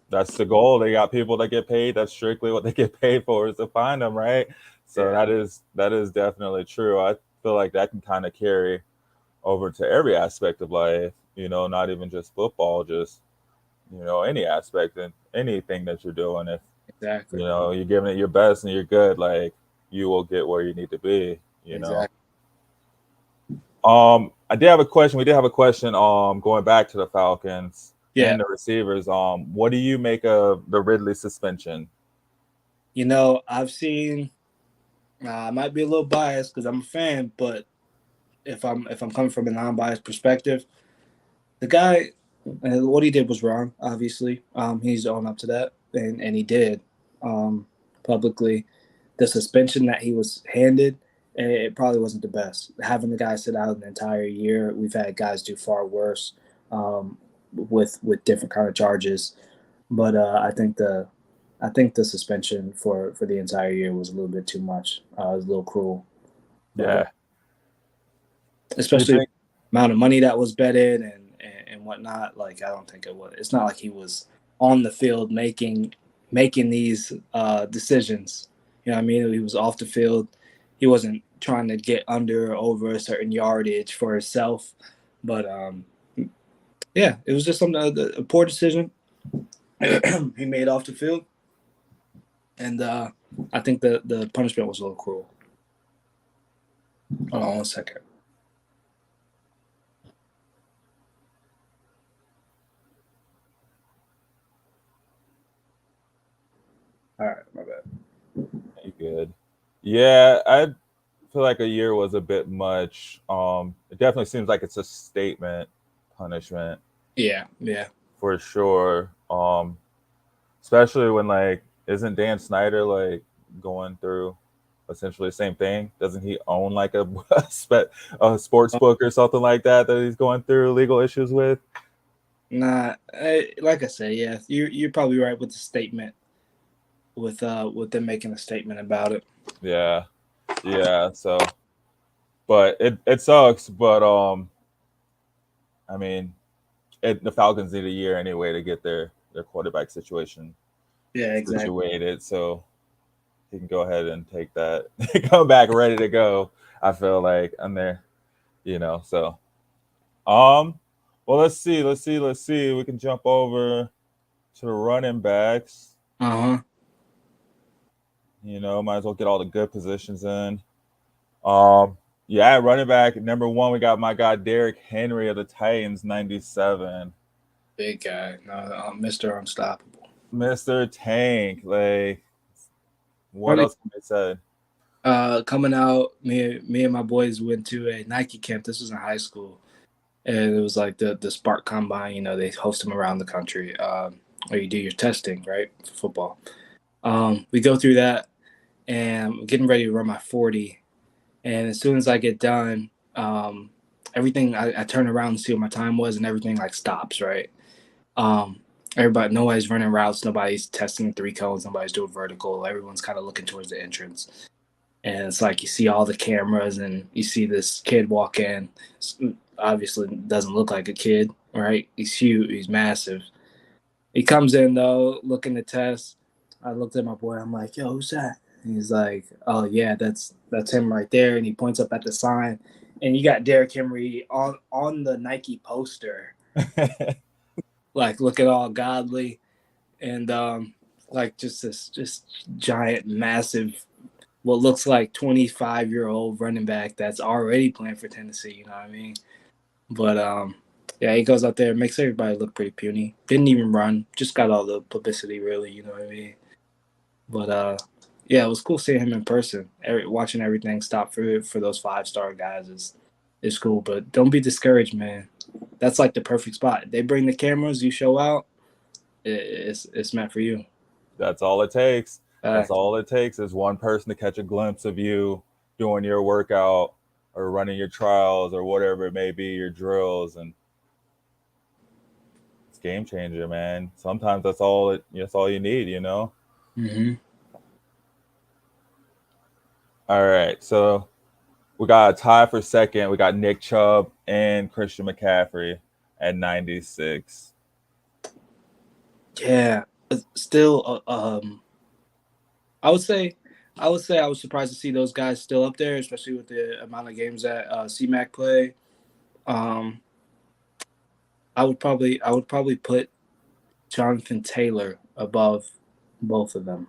That's the goal. They got people that get paid. That's strictly what they get paid for, is to find them, right? So Yeah, that is definitely true. I feel like that can kind of carry over to every aspect of life, not even just football, just any aspect and anything that you're doing. If exactly, you're giving it your best and you're good, like you will get where you need to be. exactly. I did have a question. We did have a question. Going back to the Falcons Yeah, and the receivers. What do you make of the Ridley suspension? I've seen. I might be a little biased because I'm a fan, but if I'm coming from a non-biased perspective, the guy, what he did was wrong. Obviously, he's owned up to that, and he did publicly. The suspension that he was handed, it probably wasn't the best. Having the guy sit out an entire year, we've had guys do far worse with different kind of charges. But I think the suspension for the entire year was a little bit too much. It was a little cruel, but Yeah. You especially the think? amount of money that was betted and whatnot. Like I don't think it was. It's not like he was on the field making these decisions. You know what I mean? He was off the field. He wasn't trying to get under or over a certain yardage for himself. But yeah, it was just a poor decision he made off the field, and I think the punishment was a little cruel. Hold on 1 second. All right, my bad. You good? Yeah, I feel like a year was a bit much. It definitely seems like it's a statement punishment Yeah, yeah. for sure. Especially when, like, isn't Dan Snyder like going through essentially the same thing? Doesn't he own like a sports book or something like that he's going through legal issues with? Nah, like I said, yeah, you're probably right with the statement, with them making a statement about it. Yeah, yeah. So, but it sucks. But I mean, the Falcons need a year anyway to get their quarterback situation Yeah, exactly. situated. So he can go ahead and take that, come back ready to go. I feel like I'm there, So, um, well, let's see. We can jump over to the running backs. Uh huh. Might as well get all the good positions in. Running back number 1, we got my guy Derrick Henry of the Titans, 97. Big guy, Mr. Unstoppable, Mr. Tank. Like, what else can I say? Coming out, me and my boys went to a Nike camp. This was in high school, and it was like the Spark Combine. They host them around the country, where you do your testing, right, for football. We go through that, and I'm getting ready to run my 40. And as soon as I get done, everything, I turn around and see what my time was, and everything like stops, right? Nobody's running routes, nobody's testing 3 cones, nobody's doing vertical. Everyone's kind of looking towards the entrance. And it's like you see all the cameras, and you see this kid walk in. Obviously doesn't look like a kid, right? He's huge, he's massive. He comes in though, looking to test. I looked at my boy, I'm like, yo, who's that? And he's like, oh yeah, that's him right there. And he points up at the sign, and you got Derrick Henry on the Nike poster, like looking all godly, and like just this giant, massive, what looks like 25-year-old running back that's already playing for Tennessee. You know what I mean? But he goes out there, makes everybody look pretty puny. Didn't even run, just got all the publicity, really. You know what I mean? But it was cool seeing him in person. Watching everything stop for those 5-star guys is cool. But don't be discouraged, man. That's like the perfect spot. They bring the cameras, you show out. It's meant for you. That's all it takes. That's all it takes is one person to catch a glimpse of you doing your workout or running your trials or whatever it may be, your drills, and it's game changer, man. Sometimes that's all you need, Mm-hmm. All right, so we got a tie for second. We got Nick Chubb and Christian McCaffrey at 96. Yeah, still, I would say I was surprised to see those guys still up there, especially with the amount of games that C-Mac play. I would probably put Jonathan Taylor above both of them,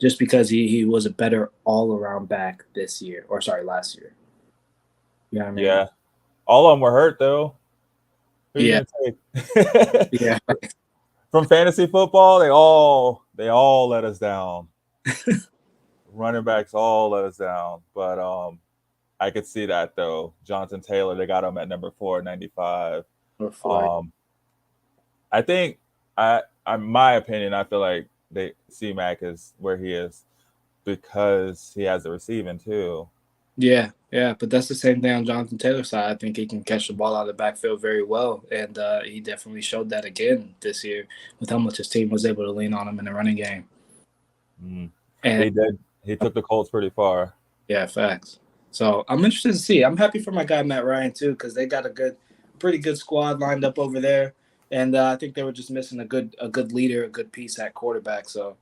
just because he was a better all-around back last year. You know what I mean? Yeah. All of them were hurt, though. Who you gonna take? Yeah. From fantasy football, they all let us down. Running backs all let us down. But I could see that, though. Jonathan Taylor, they got him at number 4, 95. I think, my opinion, I feel like C-Mac is where he is because he has the receiving, too. Yeah, but that's the same thing on Jonathan Taylor's side. I think he can catch the ball out of the backfield very well, and he definitely showed that again this year with how much his team was able to lean on him in the running game. And he did. He took the Colts pretty far. Yeah, facts. So I'm interested to see. I'm happy for my guy Matt Ryan too, because they got a pretty good squad lined up over there, and I think they were just missing a good leader, a good piece at quarterback. So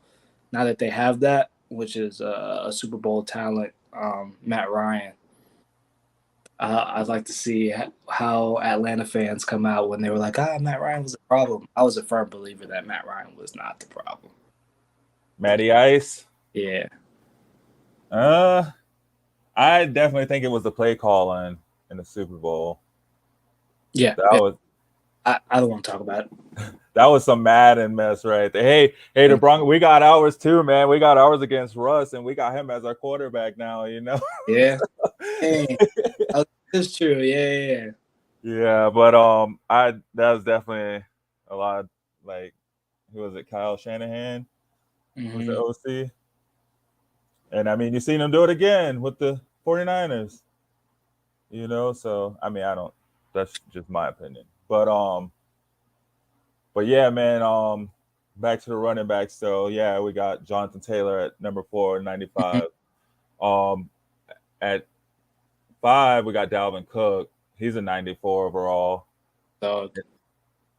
now that they have that, which is a Super Bowl talent, Matt Ryan, I'd like to see how Atlanta fans come out when they were like, Matt Ryan was a problem. I was a firm believer that Matt Ryan was not the problem. Matty Ice? Yeah. I definitely think it was the play calling in the Super Bowl. Yeah. I don't want to talk about it. That was some Madden mess right there. Hey, the Broncos, we got ours too, man. We got ours against Russ, and we got him as our quarterback now, Yeah. Hey, that's true. Yeah. Yeah, but that was definitely a lot of, like, who was it? Kyle Shanahan was the OC. And I mean, you've seen him do it again with the 49ers. So I mean, that's just my opinion. But yeah, man, back to the running backs. So yeah, we got Jonathan Taylor at number 4, 95. At 5, we got Dalvin Cook. He's a 94 overall.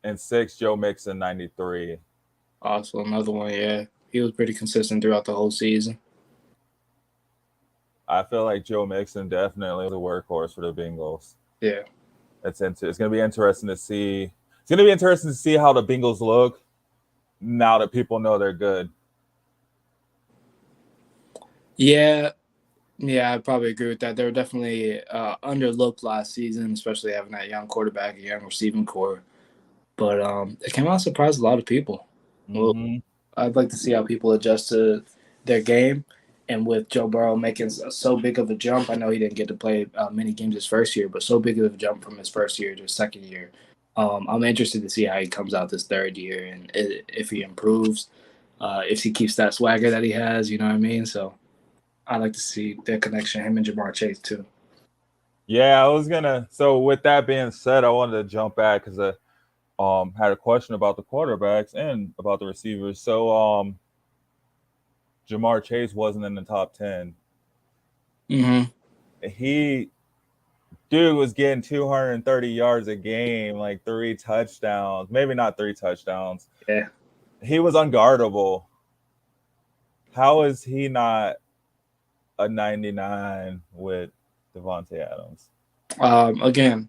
And 6, Joe Mixon, 93. Also another one, yeah. He was pretty consistent throughout the whole season. I feel like Joe Mixon definitely was a workhorse for the Bengals. Yeah. It's going to be interesting to see. It's going to be interesting to see how the Bengals look now that people know they're good. Yeah, I probably agree with that. They were definitely underlooked last season, especially having that young quarterback, a young receiving core. But it came out and surprised a lot of people. Well, Mm-hmm. I'd like to see how people adjust to their game. And with Joe Burrow making so big of a jump, I know he didn't get to play many games his first year, but so big of a jump from his first year to his second year. I'm interested to see how he comes out this third year and if he improves, if he keeps that swagger that he has. You know what I mean? So I like to see their connection, him and Jamar Chase too. Yeah, I was gonna. So with that being said, I wanted to jump back because I had a question about the quarterbacks and about the receivers. So Jamar Chase wasn't in the top 10. Mm-hmm. He dude was getting 230 yards a game, like 3 touchdowns. Maybe not 3 touchdowns. Yeah. He was unguardable. How is he not a 99 with Devontae Adams? Again,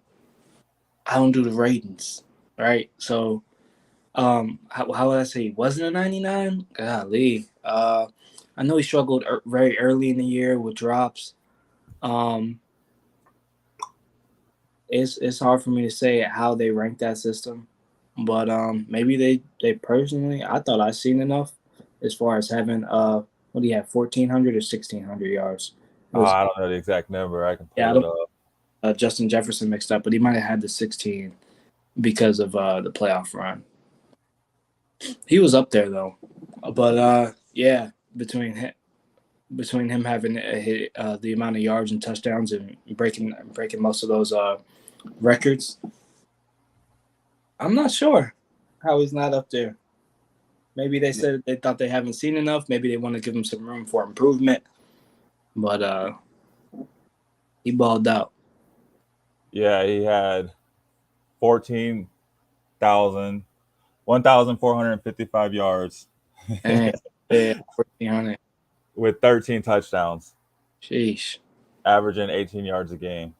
I don't do the ratings, right? So, how would I say he wasn't a 99? Golly, I know he struggled very early in the year with drops. Um, it's hard for me to say how they rank that system, but maybe they personally, I thought I seen enough as far as having what do you have, 1,400 or 1,600 yards? It was I don't know the exact number. I can yeah, I pull it don't up. Justin Jefferson mixed up, but he might have had the 16 because of the playoff run. He was up there though, but yeah, between him having the amount of yards and touchdowns and breaking most of those records, I'm not sure how he's not up there. Maybe they said they thought they haven't seen enough. Maybe they want to give him some room for improvement. But he balled out. Yeah, he had 14,000 1,455 yards And yeah, 1,400. with 13 touchdowns, Sheesh. averaging 18 yards a game,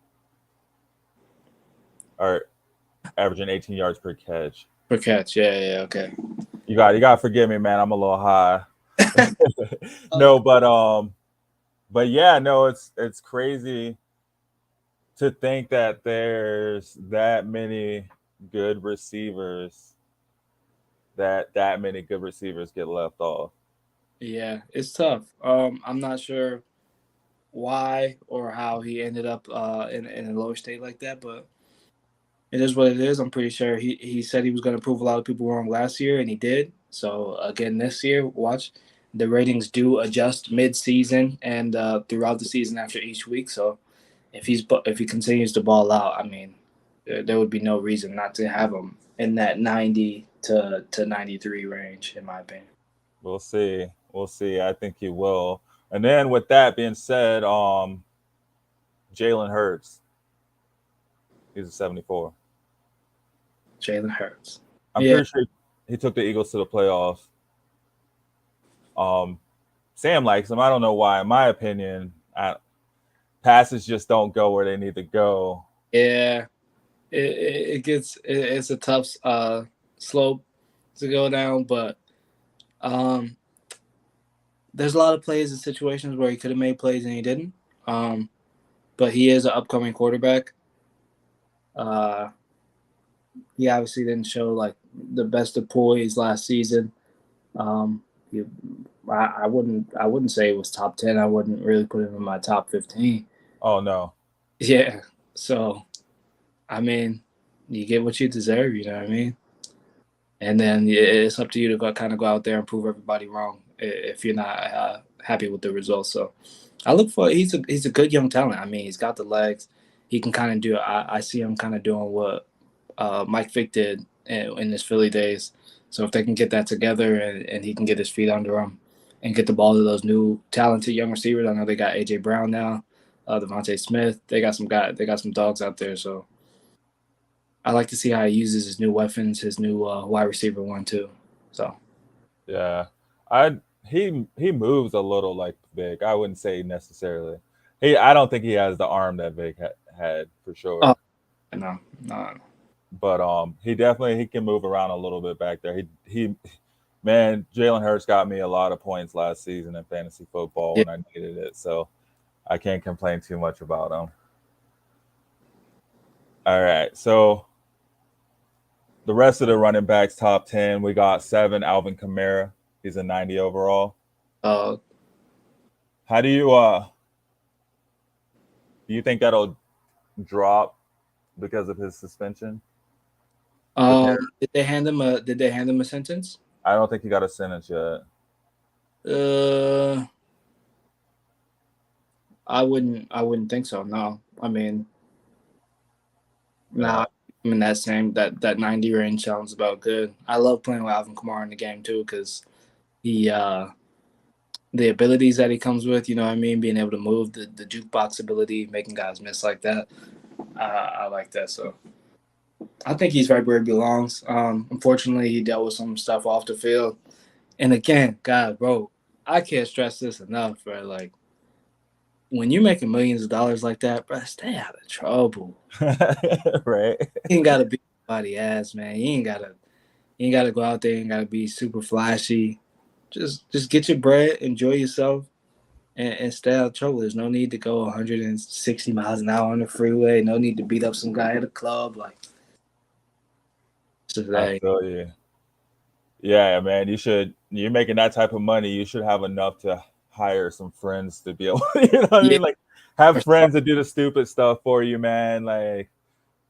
or averaging 18 yards per catch. Per catch. Yeah, okay. You got to forgive me, man. I'm a little high. No, but yeah, no, it's crazy to think that there's that many good receivers that many good receivers get left off. Yeah, it's tough. I'm not sure why or how he ended up in a lower state like that, but it is what it is. I'm pretty sure he said he was going to prove a lot of people wrong last year, and he did. So again, this year, watch the ratings do adjust mid-season and throughout the season after each week. So if he continues to ball out, I mean, there would be no reason not to have him in that 90 to 93 range, in my opinion. We'll see. We'll see. I think he will. And then with that being said, Jalen Hurts, he's a 74. Jalen Hurts. I'm Yeah. pretty sure he took the Eagles to the playoffs. Sam likes him. I don't know why. In my opinion, passes just don't go where they need to go. Yeah. It's a tough slope to go down, but there's a lot of plays and situations where he could have made plays and he didn't. But he is an upcoming quarterback. He obviously didn't show like the best of poise last season. Um, he, I wouldn't say it was top 10. I wouldn't really put him in my top 15. Oh no. Yeah. So I mean, you get what you deserve. You know what I mean? And then it's up to you to kind of go out there and prove everybody wrong if you're not happy with the results. So I look for he's a good young talent. I mean, he's got the legs. He can kind of do. I see him kind of doing what Mike Vick did in his Philly days. So if they can get that together and he can get his feet under him and get the ball to those new talented young receivers. I know they got AJ Brown now, Devontae Smith. They got some dogs out there. So I like to see how he uses his new weapons, his new wide receiver one too. So Yeah, he moves a little like Vic. I wouldn't say necessarily. I don't think he has the arm that Vic had for sure. no. But he definitely he can move around a little bit back there. He Man, Jalen Hurts got me a lot of points last season in fantasy football when I needed it, so I can't complain too much about him. All right, so the rest of the running backs, top 10, we got 7, Alvin Kamara. He's a 90 overall. Uh, How do you think that'll drop because of his suspension? did they hand him a sentence? I don't think he got a sentence yet. I wouldn't think so. No, I mean, nah. I mean that 90 range sounds about good. I love playing with Alvin Kamara in the game too because he the abilities that he comes with, you know what I mean, being able to move, the jukebox ability, making guys miss like that. I like that. So I think he's right where he belongs. Unfortunately, he dealt with some stuff off the field. And again, God, bro, I can't stress this enough, bro. Like, when you're making millions of dollars like that, bro, stay out of trouble. Right? You ain't gotta be somebody's ass, man. You ain't gotta go out there. You ain't gotta be super flashy. Just get your bread, enjoy yourself, and stay out of trouble. There's no need to go 160 miles an hour on the freeway. No need to beat up some guy at a club. Like, I feel you. Yeah, man, you're making that type of money, you should have enough to hire some friends to be able you know what I mean? Like, have friends that do the stupid stuff for you, man. Like,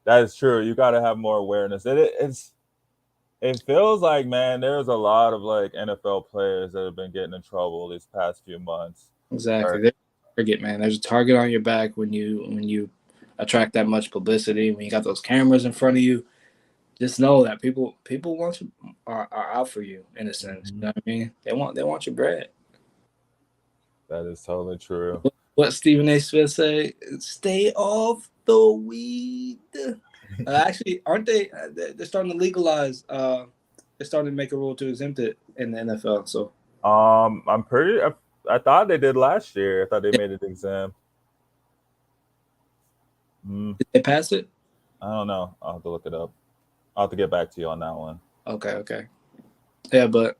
that is true. You got to have more awareness. It feels like, man, there's a lot of like NFL players that have been getting in trouble these past few months. Exactly. Target, man. There's a target on your back when you attract that much publicity. When you got those cameras in front of you, just know that people want you are out for you in a sense. You know what I mean? They want your bread. That is totally true. What Stephen A. Smith say? Stay off the weed. Actually, aren't they? They're starting to legalize. They're starting to make a rule to exempt it in the NFL. So, I thought they did last year. I thought they made it exempt. Did they pass it? I don't know. I'll have to look it up. I'll have to get back to you on that one. Okay. Yeah, but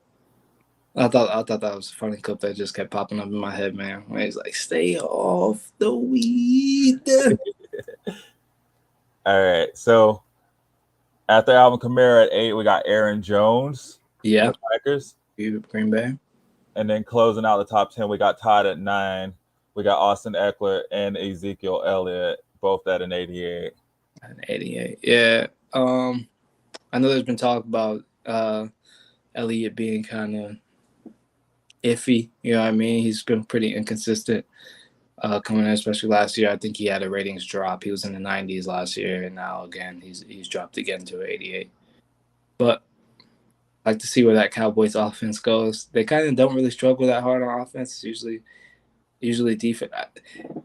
I thought that was a funny clip that just kept popping up in my head, man. When he's like, "Stay off the weed." All right, so after Alvin Kamara at 8, we got Aaron Jones. Yeah, Packers. Green Bay. And then closing out the top 10, we got Todd at 9. We got Austin Ekeler and Ezekiel Elliott, both at an 88. An 88. Yeah. I know there's been talk about Elliott being kind of iffy. You know what I mean? He's been pretty inconsistent coming in, especially last year. I think he had a ratings drop. He was in the 90s last year, and now again he's dropped again to 88. But I like to see where that Cowboys offense goes. They kind of don't really struggle that hard on offense. It's usually defense.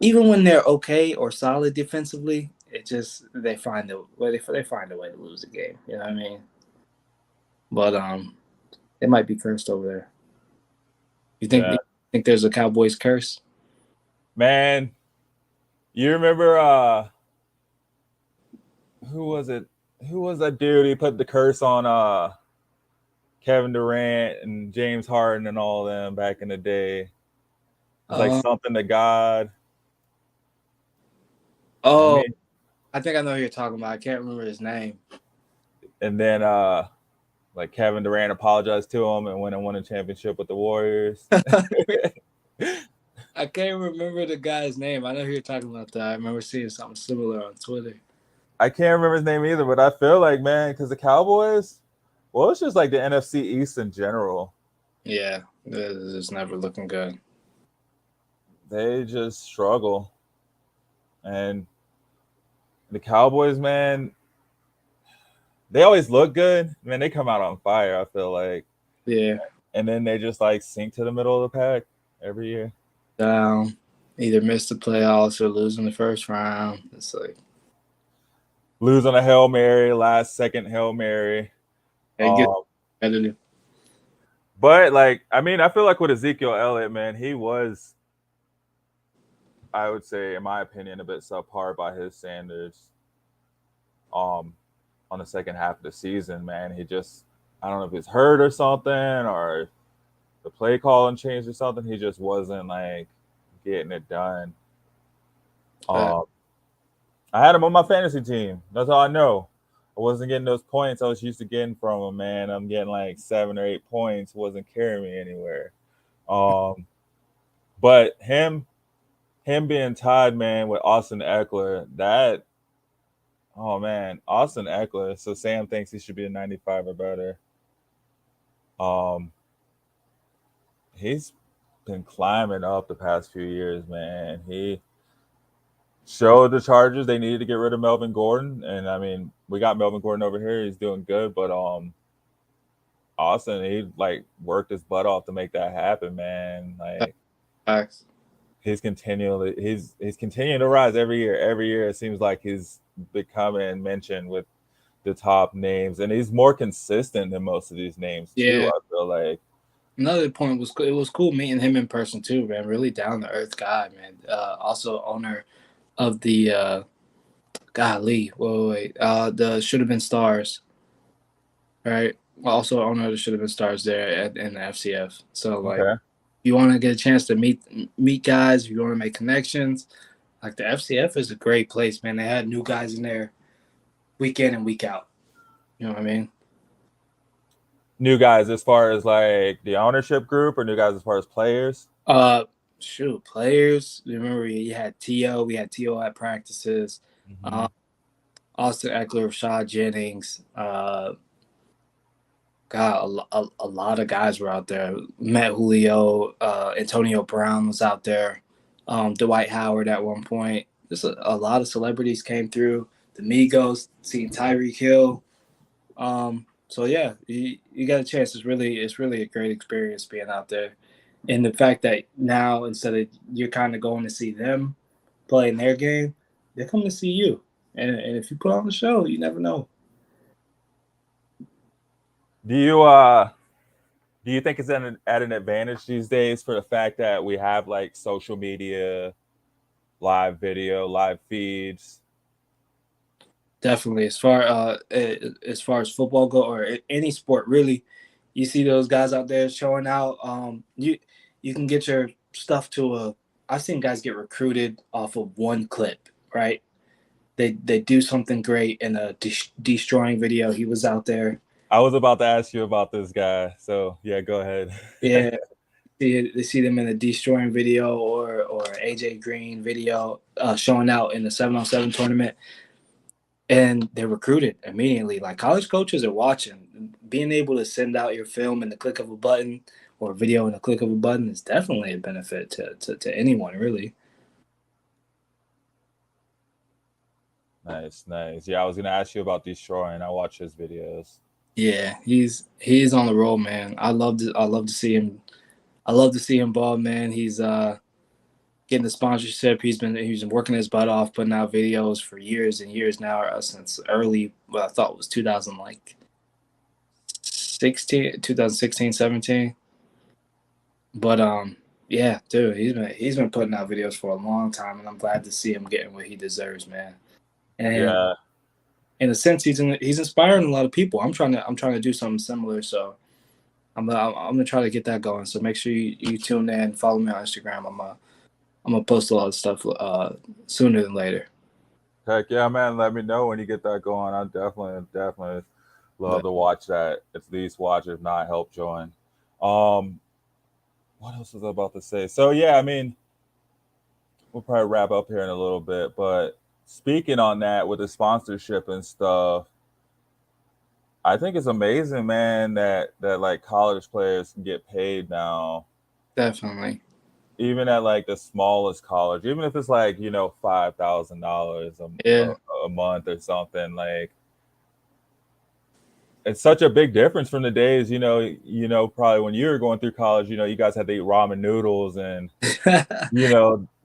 Even when they're okay or solid defensively, it just they find a way to lose a game. You know what I mean? But it might be cursed over there. You think there's a Cowboys curse? Man, you remember who was it? Who was that dude? He put the curse on Kevin Durant and James Harden and all of them back in the day. It's like something to God. Oh, I think I know who you're talking about. I can't remember his name. And then like Kevin Durant apologized to him and went and won a championship with the Warriors. I can't remember the guy's name. I know who you're talking about that. I remember seeing something similar on Twitter. I can't remember his name either, but I feel like, man, because the Cowboys, well, it's just like the NFC East in general. Yeah, it's just never looking good. They just struggle. And the Cowboys, man, they always look good. Man, they come out on fire, I feel like. Yeah. And then they just like sink to the middle of the pack every year. Down, either miss the playoffs or lose in the first round. It's like lose on a Hail Mary, last second Hail Mary. Competitive. But like, I mean, I feel like with Ezekiel Elliott, man, he was, I would say, in my opinion, a bit subpar by his standards. On the second half of the season, man, he just I don't know if he's hurt or something, or the play calling changed or something. He just wasn't like getting it done. I had him on my fantasy team. That's all I know. I wasn't getting those points I was used to getting from him, man. I'm getting like 7 or 8 points. Wasn't carrying me anywhere. But him being tied, man, with Austin Ekeler, that, oh man, Austin Ekeler. So Sam thinks he should be a 95 or better. He's been climbing up the past few years, man. He showed the Chargers they needed to get rid of Melvin Gordon, and I mean, we got Melvin Gordon over here. He's doing good, but Austin, he like worked his butt off to make that happen, man. Like Facts. he's continuing to rise every year. Every year it seems like he's becoming mentioned with the top names, and he's more consistent than most of these names too. Yeah. I feel like. Another point was it was cool meeting him in person too, man. Really down to earth guy, man. Also owner of the the Should Have Been Stars, right? Also owner of the Should Have Been Stars there in the FCF. So like, Okay. you want to get a chance to meet guys, if you want to make connections, like the FCF is a great place, man. They had new guys in there week in and week out. You know what I mean? New guys as far as like the ownership group, or new guys as far as players? Players. Remember, you had T.O. We had T.O. at practices. Mm-hmm. Austin Ekeler, Rashad Jennings. A lot of guys were out there. Matt Julio, Antonio Brown was out there. Dwight Howard at one point. Just a lot of celebrities came through. The Migos, seeing Tyreek Hill. So yeah, you got a chance. It's really a great experience being out there. And the fact that now, instead of you're kind of going to see them playing their game, they're coming to see you. And if you put on the show, you never know. Do you think it's at an advantage these days for the fact that we have like social media, live video, live feeds? Definitely, as far as football go, or any sport really, you see those guys out there showing out. You can get your stuff to a. I've seen guys get recruited off of one clip, right? They do something great in a destroying video. He was out there. I was about to ask you about this guy, so yeah, go ahead. Yeah, they see them in a destroying video or AJ Green video showing out in the 7-on-7 tournament. And they're recruited immediately. Like, college coaches are watching. Being able to send out your film in the click of a button or video in the click of a button is definitely a benefit to anyone, really. Nice. Yeah, I was gonna ask you about destroying. I watch his videos. Yeah, he's on the roll, man. I love to see him. I love to see him ball, man. He's getting the sponsorship. He's been working his butt off, putting out videos for years and years now, since early. Well, I thought it was 2016, 17. But yeah, dude, he's been putting out videos for a long time, and I'm glad to see him getting what he deserves, man. And Yeah. in a sense, he's inspiring a lot of people. I'm trying to do something similar, so I'm gonna try to get that going. So make sure you tune in, follow me on Instagram. I'm gonna post a lot of stuff sooner than later. Heck yeah, man. Let me know when you get that going. I definitely love to watch that. At least watch, if not help join. What else was I about to say? So yeah, I mean, we'll probably wrap up here in a little bit, but speaking on that with the sponsorship and stuff, I think it's amazing, man, that like college players can get paid now. Definitely. Even at like the smallest college, even if it's like, $5,000 a month or something, like it's such a big difference from the days, probably when you were going through college, you guys had to eat ramen noodles and,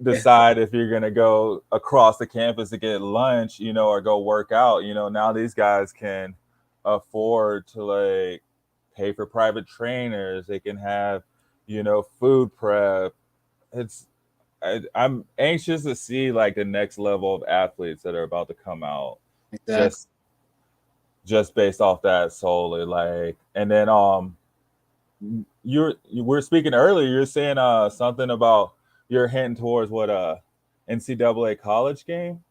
decide if you're going to go across the campus to get lunch, or go work out. Now these guys can afford to like pay for private trainers. They can have, food prep. I'm anxious to see like the next level of athletes that are about to come out. Exactly. just based off that solely. Like, and then you were speaking earlier. You're saying something about you're heading towards what NCAA college game.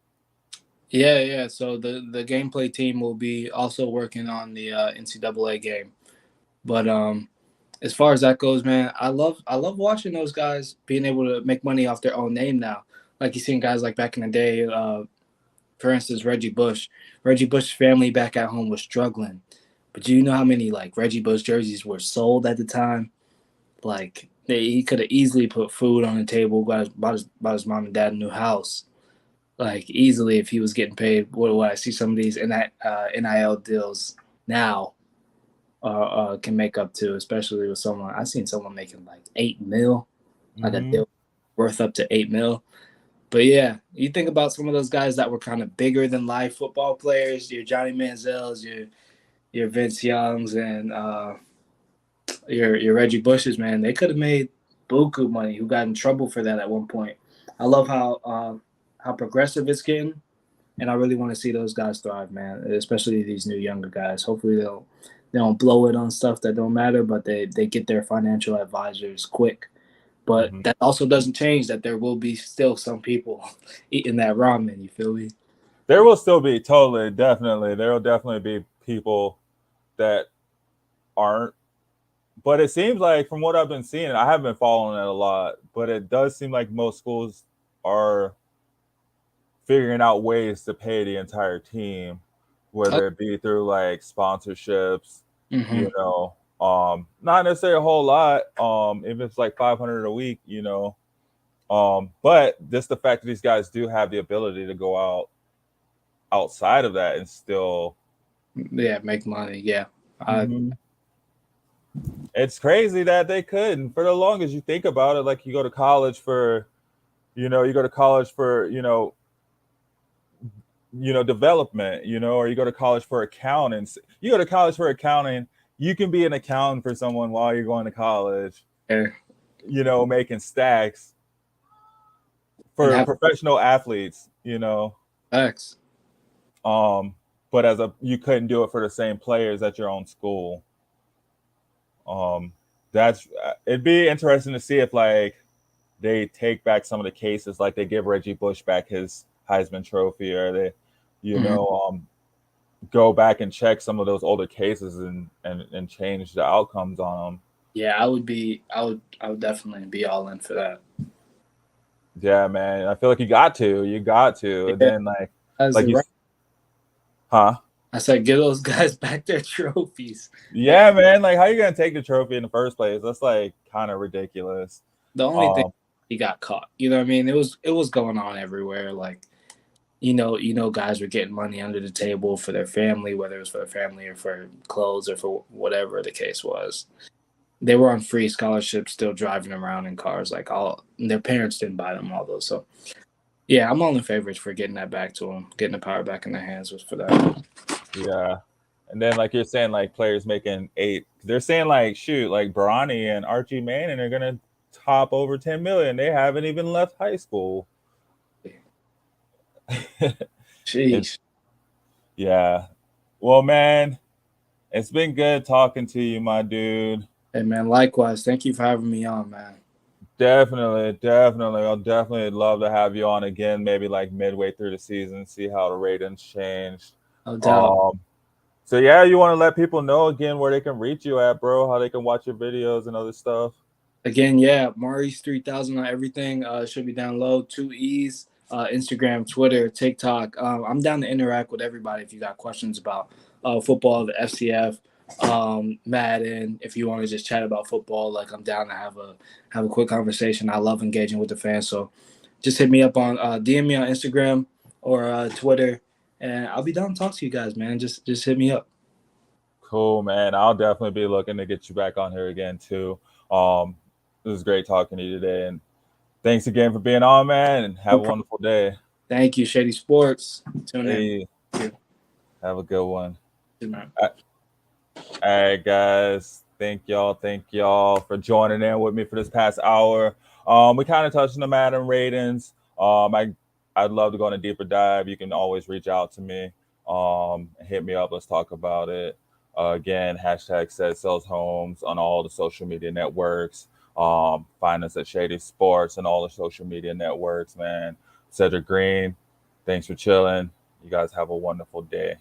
Yeah. So the gameplay team will be also working on the NCAA game. But as far as that goes, man, I love watching those guys being able to make money off their own name now. Like you seen guys like back in the day, for instance, Reggie Bush. Reggie Bush's family back at home was struggling. But do you know how many like Reggie Bush jerseys were sold at the time? Like he could have easily put food on the table, bought his mom and dad a new house. Like easily if he was getting paid. What I see some of these NIL deals now can make up to, especially with someone. I've seen someone making like $8 million, like a deal worth up to $8 million. But yeah, you think about some of those guys that were kind of bigger than life football players, your Johnny Manziels, your Vince Youngs, and your Reggie Bushes, man. They could have made buku money. Who got in trouble for that at one point. I love how progressive it's getting, and I really want to see those guys thrive, man. Especially these new younger guys. Hopefully they don't blow it on stuff that don't matter, but they get their financial advisors quick. But that also doesn't change that there will be still some people eating that ramen. You feel me? There will still be definitely. There will definitely be people that aren't. But it seems like from what I've been seeing, I haven't been following it a lot, but it does seem like most schools are figuring out ways to pay the entire team, whether it be through like sponsorships, you know, not necessarily a whole lot, if it's like $500 a week, you know, but just the fact that these guys do have the ability to go outside of that and still make money. Yeah. It's crazy that they could. And for the longest, you think about it, like you go to college for development, or you go to college for accounting. You go to college for accounting, you can be an accountant for someone while you're going to college, making stacks for professional athletes, Facts. But you couldn't do it for the same players at your own school. It'd be interesting to see if like they take back some of the cases, like they give Reggie Bush back his Heisman Trophy, or they, go back and check some of those older cases and change the outcomes on them. Yeah, I would definitely be all in for that. Yeah, man. I feel like you got to, Yeah. and then I said, give those guys back their trophies. Yeah, man. Like, how are you gonna take the trophy in the first place? That's like kind of ridiculous. The only thing, he got caught. You know what I mean? It was going on everywhere. Like, guys were getting money under the table for their family, whether it was for their family or for clothes or for whatever the case was. They were on free scholarships, still driving around in cars. Like their parents didn't buy them all those. So, yeah, I'm all in favor for getting that back to them, getting the power back in their hands was for that. Yeah. And then, like you're saying, like players making 8, they're saying like, shoot, like Bronny and Archie Manning are gonna top over 10 million. They haven't even left high school. Jeez. Yeah. Well, man, it's been good talking to you, my dude. Hey, man, likewise. Thank you for having me on, man. Definitely. I'll definitely love to have you on again, maybe like midway through the season, see how the ratings changed. No doubt. So yeah, you want to let people know again where they can reach you at, bro, how they can watch your videos and other stuff. Again, yeah, Maurice 3000 on everything. Should be down low. 2 E's. Instagram, Twitter, TikTok. I'm down to interact with everybody if you got questions about football, the FCF, Madden. If you want to just chat about football, like I'm down to have a quick conversation. I love engaging with the fans, so just hit me up on DM me on Instagram or Twitter, and I'll be down to talk to you guys, man. Just hit me up. Cool, man. I'll definitely be looking to get you back on here again too. It was great talking to you today, and thanks again for being on, man, and have a wonderful day. Thank you, Shady Sports. Tune in. Have a good one. Good night. All right, guys. Thank y'all for joining in with me for this past hour. We kind of touched on the Madden ratings. I'd love to go on a deeper dive. You can always reach out to me. Hit me up. Let's talk about it. Again, hashtag Said Sells Homes on all the social media networks. Find us at Shady Sports and all the social media networks, man. Cedric Green, thanks for chilling. You guys have a wonderful day.